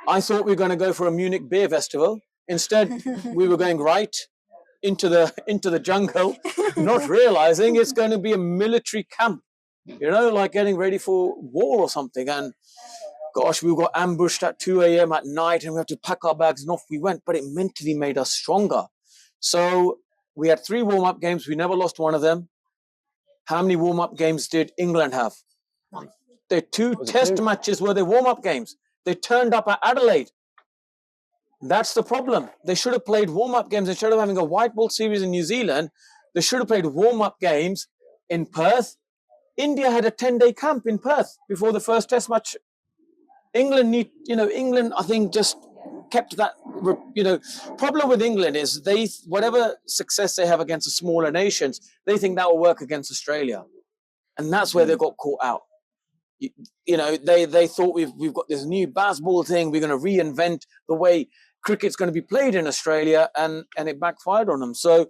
I thought we were going to go for a Munich beer festival. Instead, we were going right into the jungle, not realizing it's going to be a military camp, like getting ready for war or something. And gosh, we got ambushed at 2 a.m. at night and we had to pack our bags and off we went, but it mentally made us stronger. So we had 3 warm-up games. We never lost one of them. How many warm-up games did England have? Their 2 test matches were their warm-up games. They turned up at Adelaide. That's the problem. They should have played warm-up games. Instead of having a white ball series in New Zealand, they should have played warm-up games in Perth. India had a 10-day camp in Perth before the first test match. England, I think just kept that, problem with England is whatever success they have against the smaller nations, they think that will work against Australia. And that's where they got caught out. They thought we've got this new baseball thing. We're going to reinvent the way cricket's going to be played in Australia, and it backfired on them. So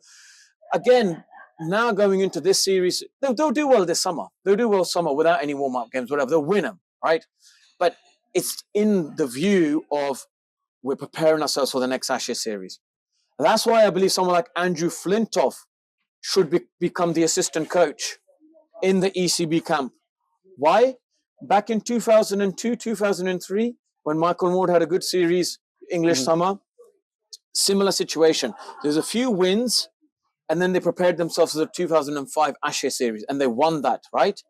again, now going into this series, they'll do well this summer. They'll do well summer without any warm-up games, whatever. They'll win them, right? But it's in the view of we're preparing ourselves for the next Ashes series. And that's why I believe someone like Andrew Flintoff should become the assistant coach in the ECB camp. Why? Back in 2002, 2003, when Michael Ward had a good series, English summer, similar situation. There's a few wins, and then they prepared themselves for the 2005 Ashes series, and they won that, right?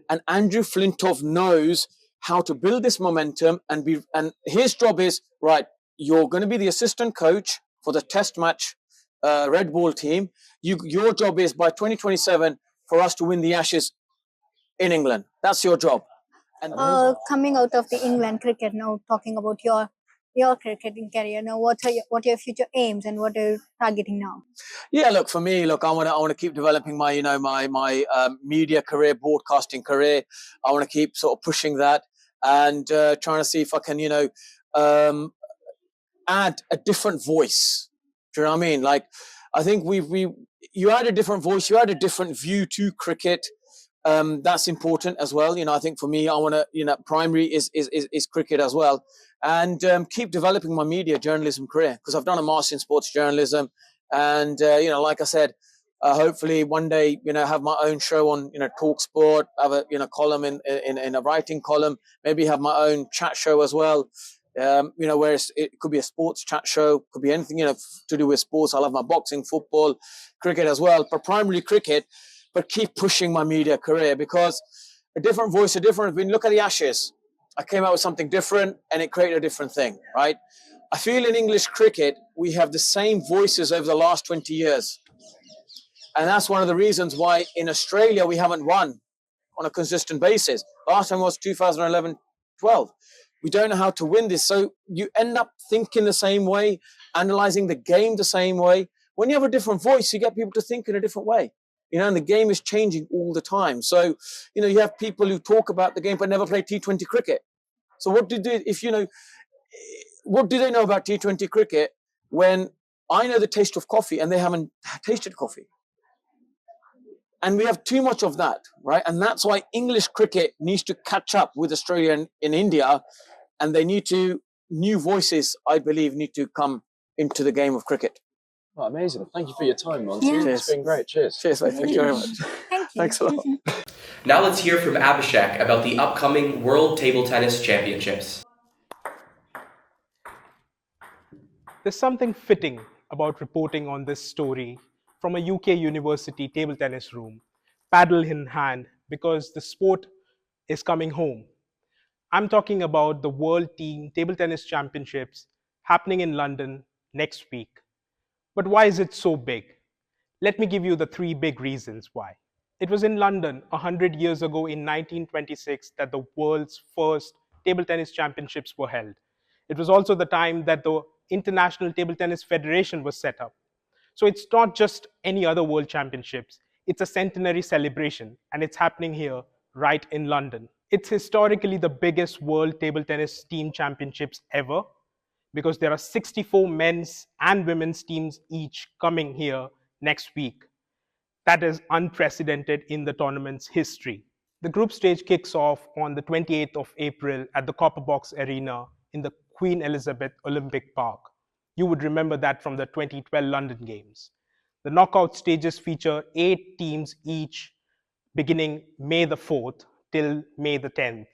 And Andrew Flintoff knows how to build this momentum, and his job is, right, you're going to be the assistant coach for the test match Red Ball team. Your job is by 2027 for us to win the Ashes in England. That's your job. And coming out of the England cricket now, talking about your cricketing career now, what are your future aims and what are you targeting now? Yeah, look, for me, I want to keep developing my my media career, broadcasting career. I want to keep sort of pushing that and trying to see if I can add a different voice. Do you know what I mean? Like I think you add a different voice, you add a different view to cricket. That's important as well. I think for me, I want to, primary is cricket as well, and keep developing my media journalism career, because I've done a master in sports journalism, and like I said, hopefully one day, have my own show on, Talk Sport, have a, column in a writing column, maybe have my own chat show as well. Where it could be a sports chat show, could be anything, to do with sports. I'll have my boxing, football, cricket as well, but primarily cricket, but keep pushing my media career, because a different voice, when you look at the Ashes, I came out with something different and it created a different thing, right? I feel in English cricket, we have the same voices over the last 20 years. And that's one of the reasons why in Australia, we haven't won on a consistent basis. Last time was 2011-12. We don't know how to win this. So you end up thinking the same way, analyzing the game the same way. When you have a different voice, you get people to think in a different way. And the game is changing all the time. So, you have people who talk about the game but never play T20 cricket. So what do they know about T20 cricket when I know the taste of coffee and they haven't tasted coffee? And we have too much of that, right? And that's why English cricket needs to catch up with Australia and in India, and new voices, I believe, need to come into the game of cricket. Oh, amazing. Thank you for your time, Monty. Yeah. It's been great. Cheers. Cheers, mate. Thank you very much. Thank you. Thanks a lot. Now let's hear from Abhishek about the upcoming World Table Tennis Championships. There's something fitting about reporting on this story from a UK university table tennis room, paddle in hand, because the sport is coming home. I'm talking about the World Team Table Tennis Championships happening in London next week. But why is it so big? Let me give you the 3 big reasons why. It was in London 100 years ago in 1926 that the world's first table tennis championships were held. It was also the time that the International Table Tennis Federation was set up. So it's not just any other world championships, it's a centenary celebration, and it's happening here right in London. It's historically the biggest world table tennis team championships ever, because there are 64 men's and women's teams each coming here next week. That is unprecedented in the tournament's history. The group stage kicks off on the 28th of April at the Copper Box Arena in the Queen Elizabeth Olympic Park. You would remember that from the 2012 London Games. The knockout stages feature 8 teams each, beginning May the 4th till May the 10th.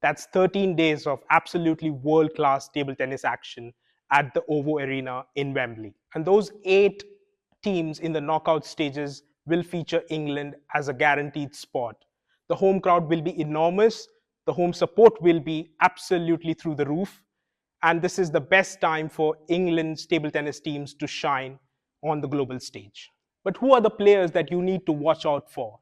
That's 13 days of absolutely world-class table tennis action at the OVO Arena in Wembley. And those 8 teams in the knockout stages will feature England as a guaranteed spot. The home crowd will be enormous. The home support will be absolutely through the roof. And this is the best time for England's table tennis teams to shine on the global stage. But who are the players that you need to watch out for?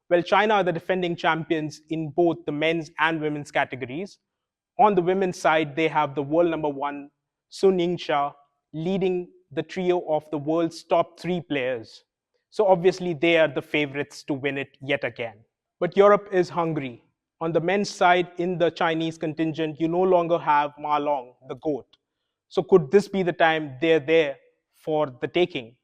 Well, China are the defending champions in both the men's and women's categories. On the women's side, they have the world number 1, Sun Yingxia, leading the trio of the world's top 3 players. So obviously, they are the favorites to win it yet again. But Europe is hungry. On the men's side, in the Chinese contingent, you no longer have Ma Long, the GOAT. So could this be the time they're there for the taking?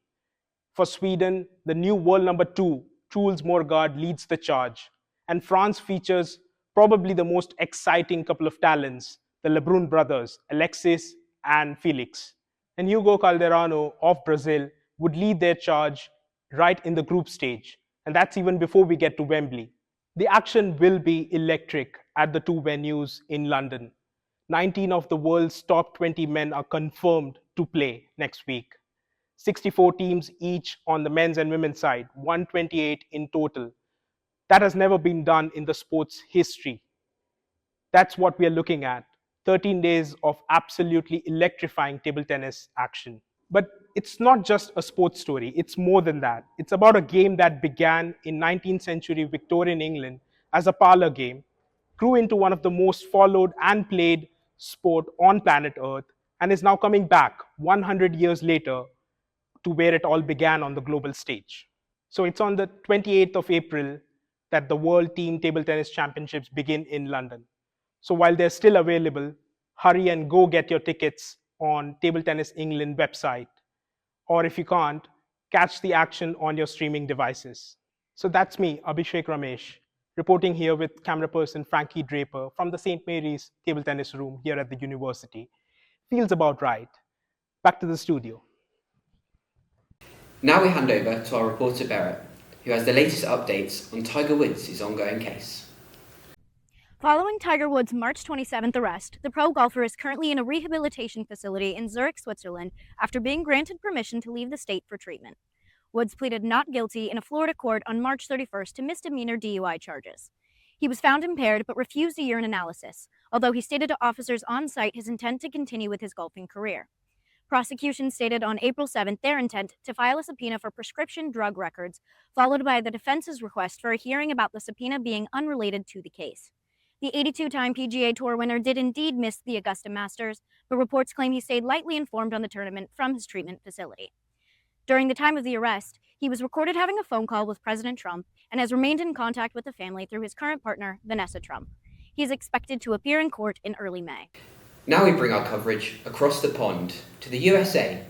For Sweden, the new world number 2, Truls Morgaard, leads the charge. And France features probably the most exciting couple of talents, the Lebrun brothers, Alexis and Felix. And Hugo Calderano of Brazil would lead their charge right in the group stage. And that's even before we get to Wembley. The action will be electric at the 2 venues in London. 19 of the world's top 20 men are confirmed to play next week. 64 teams each on the men's and women's side, 128 in total. That has never been done in the sport's history. That's what we are looking at. 13 days of absolutely electrifying table tennis action. But it's not just a sports story, it's more than that. It's about a game that began in 19th century Victorian England as a parlor game, grew into one of the most followed and played sport on planet Earth, and is now coming back 100 years later to where it all began on the global stage. So it's on the 28th of April that the World Team Table Tennis Championships begin in London. So while they're still available, hurry and go get your tickets on Table Tennis England website. Or if you can't, catch the action on your streaming devices. So that's me, Abhishek Ramesh, reporting here with camera person Frankie Draper from the St. Mary's table tennis room here at the university. Feels about right. Back to the studio. Now we hand over to our reporter Barrett, who has the latest updates on Tiger Woods' ongoing case. Following Tiger Woods' March 27th arrest, the pro golfer is currently in a rehabilitation facility in Zurich, Switzerland, after being granted permission to leave the state for treatment. Woods pleaded not guilty in a Florida court on March 31st to misdemeanor DUI charges. He was found impaired but refused a urine analysis, although he stated to officers on site his intent to continue with his golfing career. Prosecution stated on April 7th their intent to file a subpoena for prescription drug records, followed by the defense's request for a hearing about the subpoena being unrelated to the case. The 82-time PGA Tour winner did indeed miss the Augusta Masters, but reports claim he stayed lightly informed on the tournament from his treatment facility. During the time of the arrest, he was recorded having a phone call with President Trump and has remained in contact with the family through his current partner, Vanessa Trump. He is expected to appear in court in early May. Now we bring our coverage across the pond to the USA,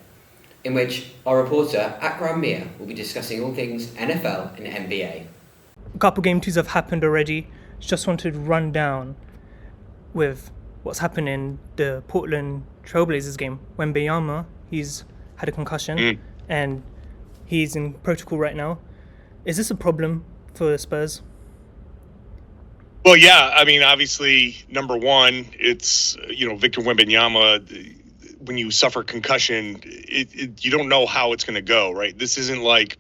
in which our reporter Akram Mir will be discussing all things NFL and NBA. A couple game twos have happened already. Just wanted to run down with what's happened in the Portland Trailblazers game. Wembanyama, he's had a concussion and he's in protocol right now. Is this a problem for the Spurs? Well, yeah. I mean, obviously, number one, it's, Victor Wembanyama, when you suffer concussion, you don't know how it's going to go, right? This isn't like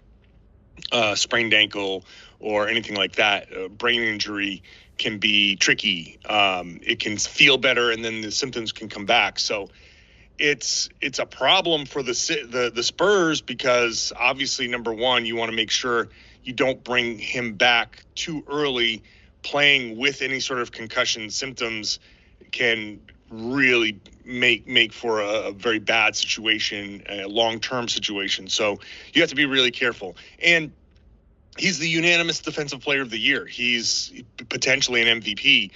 a sprained ankle or anything like that. A brain injury can be tricky. It can feel better, and then the symptoms can come back. So it's a problem for the Spurs, because obviously, number one, you want to make sure you don't bring him back too early. Playing with any sort of concussion symptoms can really make for a very bad situation, a long-term situation. So you have to be really careful. And he's the unanimous defensive player of the year. He's potentially an MVP.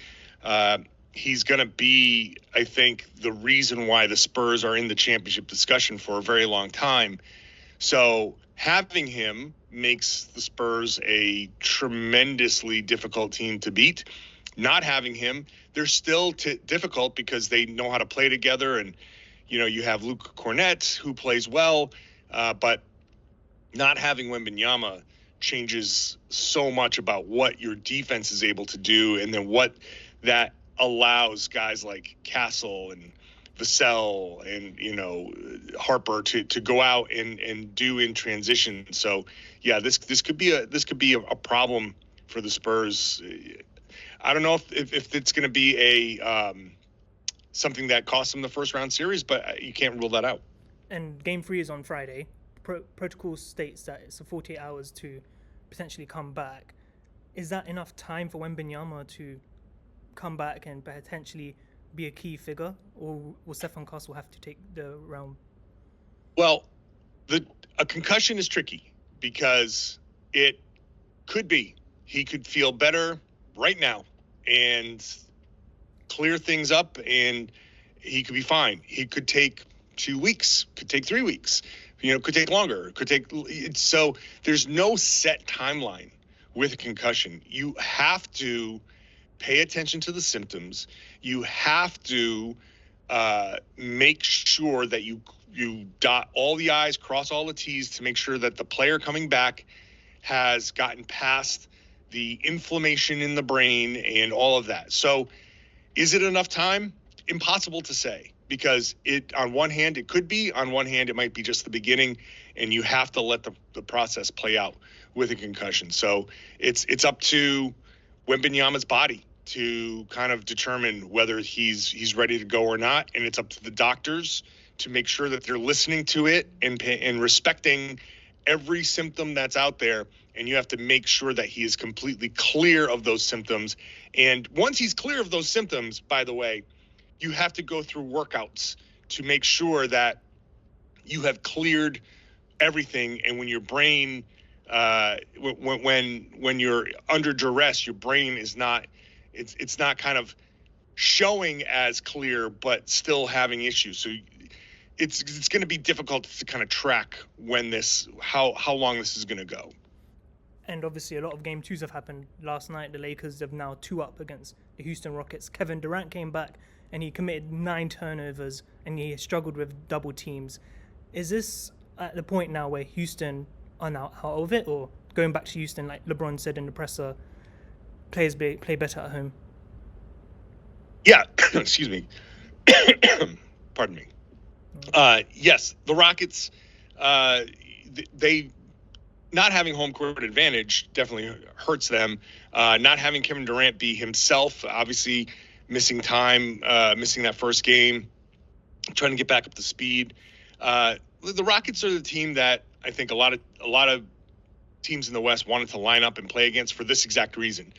He's going to be, I think, the reason why the Spurs are in the championship discussion for a very long time. So having him makes the Spurs a tremendously difficult team to beat. Not having him, they're still difficult because they know how to play together. And, you have Luka Kornet, who plays well, but not having Wembanyama changes so much about what your defense is able to do, and then what that allows guys like Castle and Vassell and Harper to go out and do in transition. So yeah, this could be a problem for the Spurs. I don't know if it's going to be a something that costs them the first round series, but you can't rule that out. And game 3 is on Friday. Protocol states that it's 48 hours to potentially come back. Is that enough time for Wembanyama to come back and potentially be a key figure, or will Stephen Castle have to take the realm? Well, a concussion is tricky because it could be he could feel better right now and clear things up, and he could be fine. He could take 2 weeks, could take 3 weeks, could take longer, so there's no set timeline with a concussion. You have to pay attention to the symptoms. You have to make sure that you dot all the I's, cross all the T's to make sure that the player coming back has gotten past the inflammation in the brain and all of that. So is it enough time? Impossible to say, because on one hand it could be, on one hand it might be just the beginning, and you have to let the process play out with a concussion. So it's up to Wembanyama's body to kind of determine whether he's ready to go or not, and it's up to the doctors to make sure that they're listening to it and respecting every symptom that's out there. And you have to make sure that he is completely clear of those symptoms. And once he's clear of those symptoms, by the way, you have to go through workouts to make sure that you have cleared everything. And when your brain, when you're under duress, your brain is not, it's not kind of showing as clear, but still having issues. So it's going to be difficult to kind of track how long this is going to go. And obviously a lot of game twos have happened. Last night, the Lakers have now 2-up against the Houston Rockets. Kevin Durant came back and he committed 9 turnovers and he struggled with double teams. Is this at the point now where Houston are now out of it, or going back to Houston, like LeBron said in the presser, players play better at home? Yeah, excuse me. Pardon me. Yes, the Rockets, they not having home court advantage definitely hurts them. Not having Kevin Durant be himself, obviously missing time, missing that first game, trying to get back up to speed. The Rockets are the team that I think a lot of teams in the West wanted to line up and play against for this exact reason.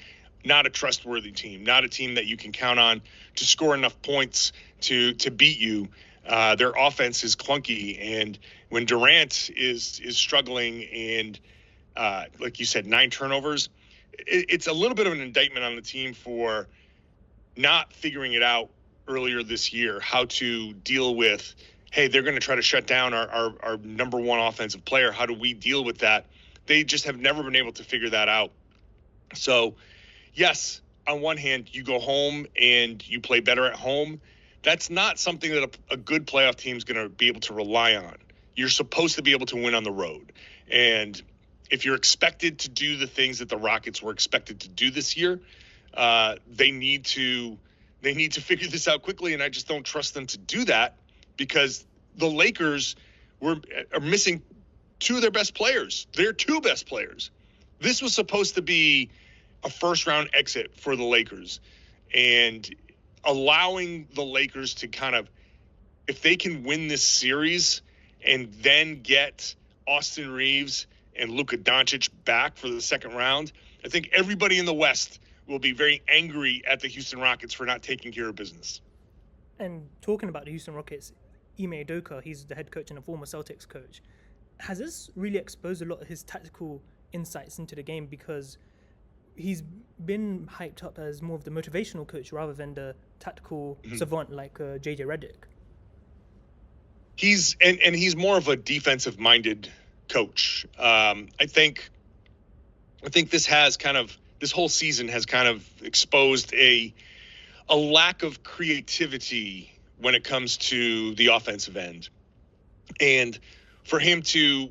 Not a trustworthy team, not a team that you can count on to score enough points to beat you. Their offense is clunky, and when Durant is struggling and, like you said, 9 turnovers, it's a little bit of an indictment on the team for not figuring it out earlier this year, how to deal with, hey, they're going to try to shut down our number one offensive player. How do we deal with that? They just have never been able to figure that out. So, yes, on one hand, you go home and you play better at home. That's not something that a good playoff team is going to be able to rely on. You're supposed to be able to win on the road. And if you're expected to do the things that the Rockets were expected to do this year, they need to figure this out quickly. And I just don't trust them to do that, because the Lakers are missing 2 of their best players. Their 2 best players. This was supposed to be a first-round exit for the Lakers. And allowing the Lakers to kind of, if they can win this series and then get Austin Reeves and Luka Doncic back for the second round, I think everybody in the West will be very angry at the Houston Rockets for not taking care of business. And talking about the Houston Rockets, Ime Udoka, he's the head coach and a former Celtics coach. Has this really exposed a lot of his tactical insights into the game? Because he's been hyped up as more of the motivational coach rather than the tactical savant like JJ Redick. He's more of a defensive-minded coach. I think this whole season has kind of exposed a lack of creativity when it comes to the offensive end, and for him to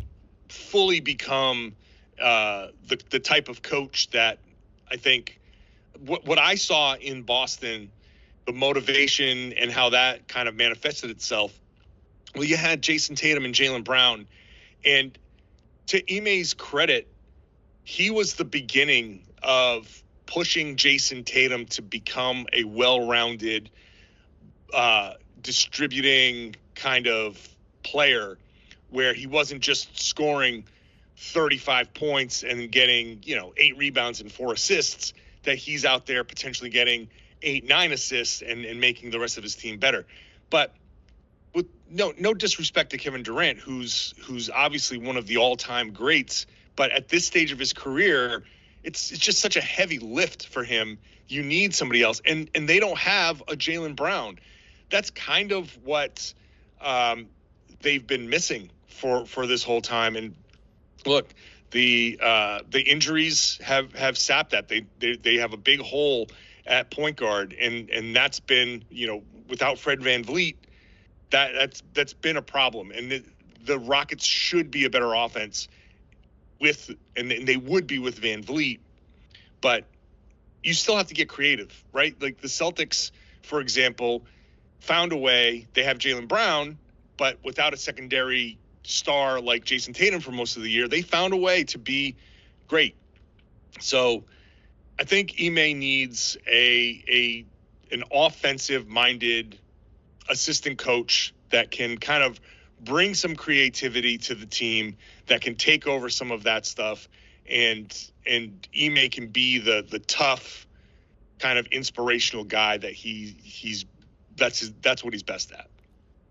fully become the type of coach that I think what I saw in Boston, the motivation and how that kind of manifested itself. Well, you had Jason Tatum and Jaylen Brown, and to Ime's credit, he was the beginning of pushing Jason Tatum to become a well-rounded, distributing kind of player, where he wasn't just scoring 35 points and getting, 8 rebounds and 4 assists, that he's out there potentially getting 8-9 assists and making the rest of his team better. But with no disrespect to Kevin Durant, who's obviously one of the all-time greats, but at this stage of his career, it's just such a heavy lift for him. You need somebody else, and they don't have a Jaylen Brown. That's kind of what they've been missing for this whole time. And look, the injuries have sapped that. They have a big hole at point guard, and that's been, without Fred VanVleet, that's been a problem. And the Rockets should be a better offense and they would be with VanVleet, but you still have to get creative, right? Like the Celtics, for example, found a way. They have Jaylen Brown, but without a secondary star like Jason Tatum for most of the year, they found a way to be great. So I think Ime needs an offensive-minded assistant coach that can kind of bring some creativity to the team, that can take over some of that stuff, and Ime can be the tough kind of inspirational guy that that's what he's best at.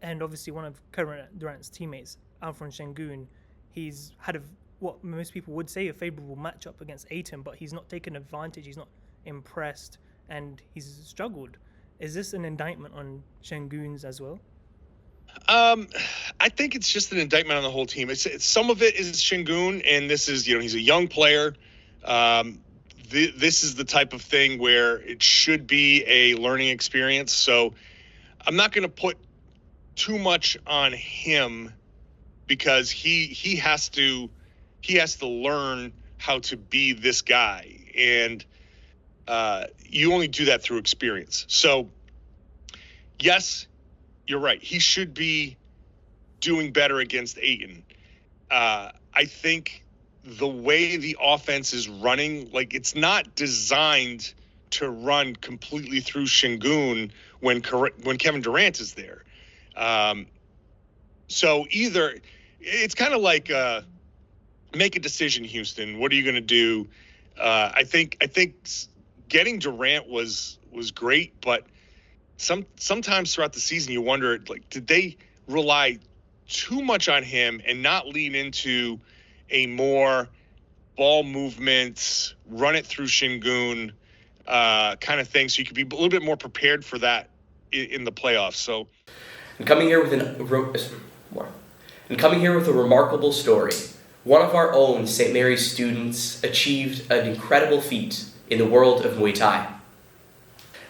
And obviously one of Kevin Durant's teammates, Alfred Sengun, he's had what most people would say a favourable matchup against Ayton, but he's not taken advantage, he's not impressed, and he's struggled. Is this an indictment on Sengun's as well? I think it's just an indictment on the whole team. It's some of it is Şengün, and this is, he's a young player. This is the type of thing where it should be a learning experience. So I'm not going to put too much on him, because he has to learn how to be this guy, and you only do that through experience. So yes, you're right. He should be doing better against Ayton. I think the way the offense is running, like, it's not designed to run completely through Şengün when Kevin Durant is there. So either it's kind of like make a decision, Houston. What are you going to do? I think getting Durant was great, but sometimes throughout the season you wonder, like, did they rely too much on him and not lean into a more ball movement, run it through Şengün kind of thing, so you could be a little bit more prepared for that in the playoffs. So, And coming here with a remarkable story, one of our own St. Mary's students achieved an incredible feat in the world of Muay Thai.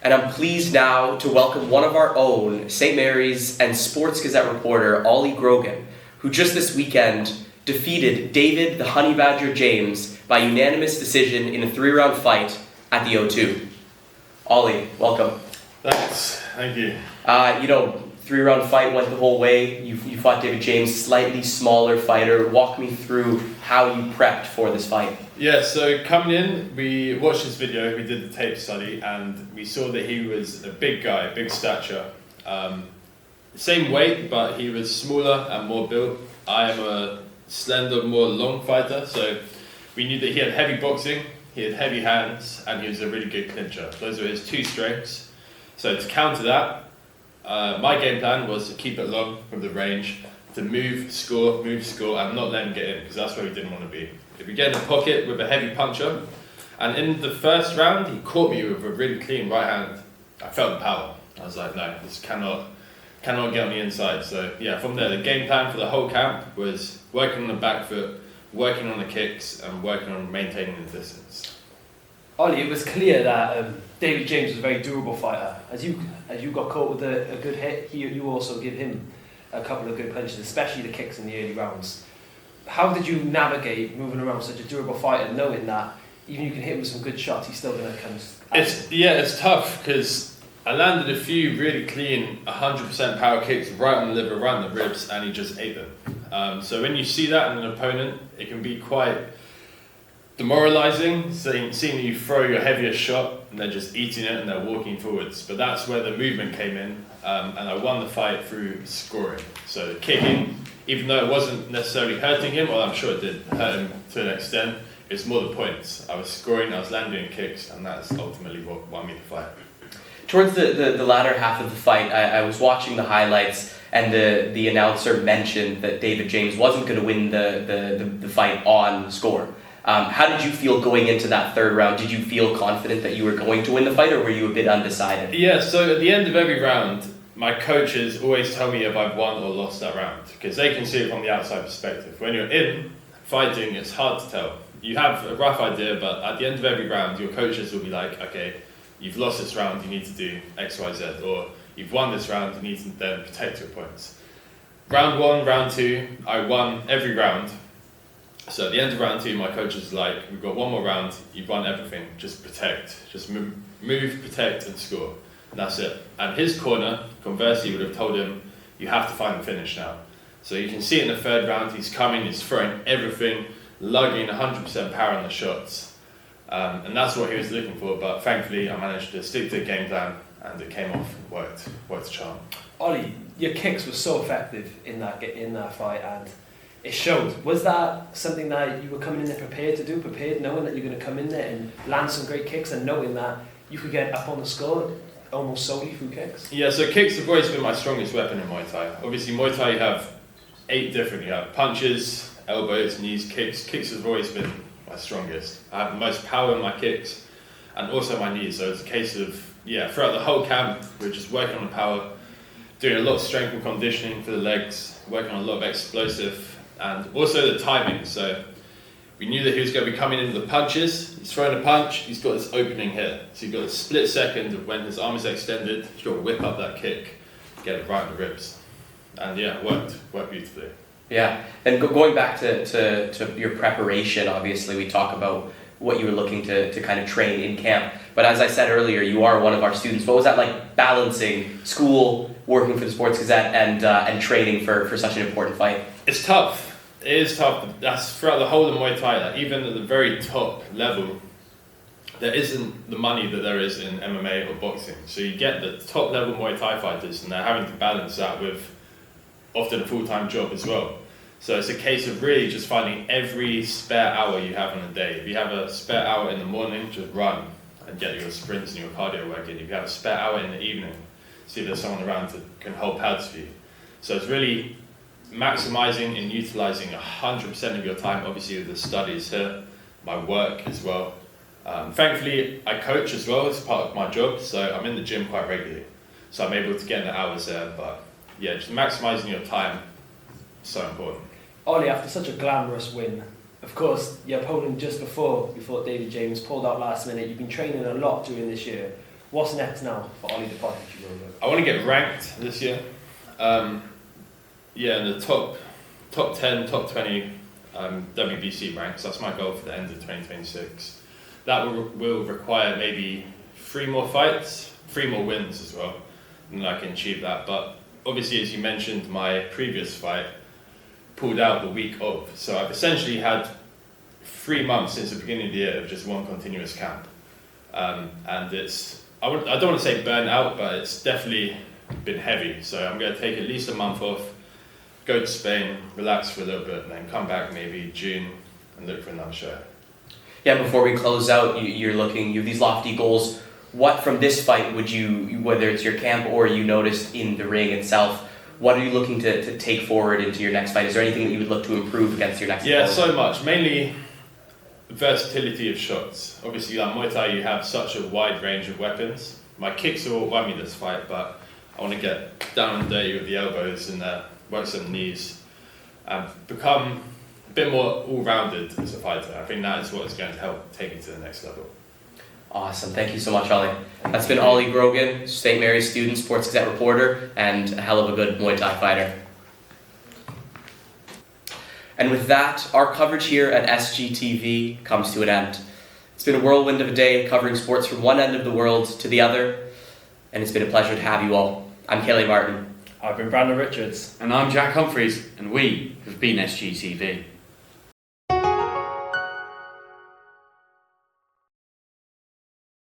And I'm pleased now to welcome one of our own St. Mary's and Sports Gazette reporter, Ollie Grogan, who just this weekend defeated David the Honey Badger James by unanimous decision in a 3-round fight at the O2. Ollie, welcome. Thanks. Thank you. 3-round fight went the whole way. You fought David James, slightly smaller fighter. Walk me through how you prepped for this fight. Yeah, so coming in, we watched his video, we did the tape study, and we saw that he was a big guy, big stature. Same weight, but he was smaller and more built. I am a slender, more long fighter, so we knew that he had heavy boxing, he had heavy hands, and he was a really good clincher. Those were his two strengths. So to counter that, my game plan was to keep it long from the range, to move, score, and not let him get in, because that's where we didn't want to be. If we get in the pocket with a heavy puncher, and in the first round, he caught me with a really clean right hand. I felt the power. I was like, no, this cannot get on the inside. So yeah, from there, the game plan for the whole camp was working on the back foot, working on the kicks, and working on maintaining the distance. Ollie, it was clear that David James was a very durable fighter. As you got caught with a good hit, you also give him a couple of good punches, especially the kicks in the early rounds. How did you navigate moving around such a durable fighter, knowing that even you can hit him with some good shots, he's still going to come? It's tough, because I landed a few really clean 100% power kicks right on the liver, right on the ribs, and he just ate them. So when you see that in an opponent, it can be quite demoralising, seeing that you throw your heaviest shot and they're just eating it and they're walking forwards. But that's where the movement came in, and I won the fight through scoring. So kicking, even though it wasn't necessarily hurting him, well, I'm sure it did hurt him to an extent, it's more the points. I was scoring, I was landing kicks, and that's ultimately what won me the fight. Towards the latter half of the fight, I was watching the highlights, and the announcer mentioned that David James wasn't going to win the fight on score. How did you feel going into that third round? Did you feel confident that you were going to win the fight, or were you a bit undecided? Yeah, so at the end of every round, my coaches always tell me if I've won or lost that round, because they can see it from the outside perspective. When you're in fighting, it's hard to tell. You have a rough idea, but at the end of every round, your coaches will be like, okay, you've lost this round, you need to do X, Y, Z, or you've won this round, you need to then protect your points. Round 1, round 2, I won every round. So at the end of round 2, my coach is like, we've got one more round, you've won everything, just protect. Just move, protect, and score. And that's it. And his corner, conversely, would have told him, you have to find the finish now. So you can see it in the third round, he's coming, he's throwing everything, lugging 100% power on the shots. And that's what he was looking for, but thankfully I managed to stick to the game plan, and it came off, worked a charm. Ollie, your kicks were so effective in that fight, and it showed. Was that something that you were coming in there prepared knowing that you're going to come in there and land some great kicks, and knowing that you could get up on the score almost solely through kicks? Yeah, so kicks have always been my strongest weapon in Muay Thai. Obviously, Muay Thai you have 8 different. You have punches, elbows, knees, kicks. Kicks have always been my strongest. I have the most power in my kicks, and also my knees. So it's a case of, throughout the whole camp, we're just working on the power, doing a lot of strength and conditioning for the legs, working on a lot of explosive and also the timing. So we knew that he was going to be coming into the punches. He's throwing a punch, he's got this opening here. So you've got a split second of when his arm is extended, you've got to whip up that kick, get it right in the ribs. And yeah, it worked beautifully. Yeah, and going back to your preparation, obviously we talk about what you were looking to kind of train in camp. But as I said earlier, you are one of our students. What was that like, balancing school, working for the Sports Gazette, and training for such an important fight? It's tough. It is tough. That's throughout the whole of Muay Thai. Like, even at the very top level, there isn't the money that there is in MMA or boxing. So you get the top level Muay Thai fighters, and they're having to balance that with often a full-time job as well. So it's a case of really just finding every spare hour you have in a day. If you have a spare hour in the morning, just run and get your sprints and your cardio working. If you have a spare hour in the evening, see if there's someone around that can hold pads for you. So it's really maximizing and utilizing 100% of your time, obviously with the studies here, my work as well. Thankfully, I coach as well as part of my job, so I'm in the gym quite regularly. So I'm able to get in the hours there, but yeah, just maximizing your time is so important. Ollie, after such a glamorous win, of course, your opponent just before David James pulled out last minute. You've been training a lot during this year. What's next now for Ollie the Pod? I want to get ranked this year. Yeah, in the top 10, top 20 WBC ranks. That's my goal for the end of 2026. That will require maybe 3 more fights, 3 more wins as well, and I can achieve that. But obviously, as you mentioned, my previous fight pulled out the week of. So I've essentially had 3 months since the beginning of the year of just one continuous camp. And it's, I don't want to say burnt out, but it's definitely been heavy. So I'm going to take at least a month off, go to Spain, relax for a little bit, and then come back maybe June and look for another show. Yeah, before we close out, you have these lofty goals. What from this fight would you, whether it's your camp or you noticed in the ring itself, what are you looking to take forward into your next fight? Is there anything that you would look to improve against your next fight? Yeah, so much. Mainly versatility of shots. Obviously, like Muay Thai, you have such a wide range of weapons. My kicks are what won me this fight, but I want to get down and dirty with the elbows and work some knees and become a bit more all-rounded as a fighter. I think that is what is going to help take me to the next level. Awesome. Thank you so much, Ollie. That's been Ollie Grogan, St. Mary's student, Sports Gazette reporter, and a hell of a good Muay Thai fighter. And with that, our coverage here at SGTV comes to an end. It's been a whirlwind of a day covering sports from one end of the world to the other, and it's been a pleasure to have you all. I'm Kelly Martin. I've been Brandon Richards. And I'm Jack Humphreys, and we have been SGTV.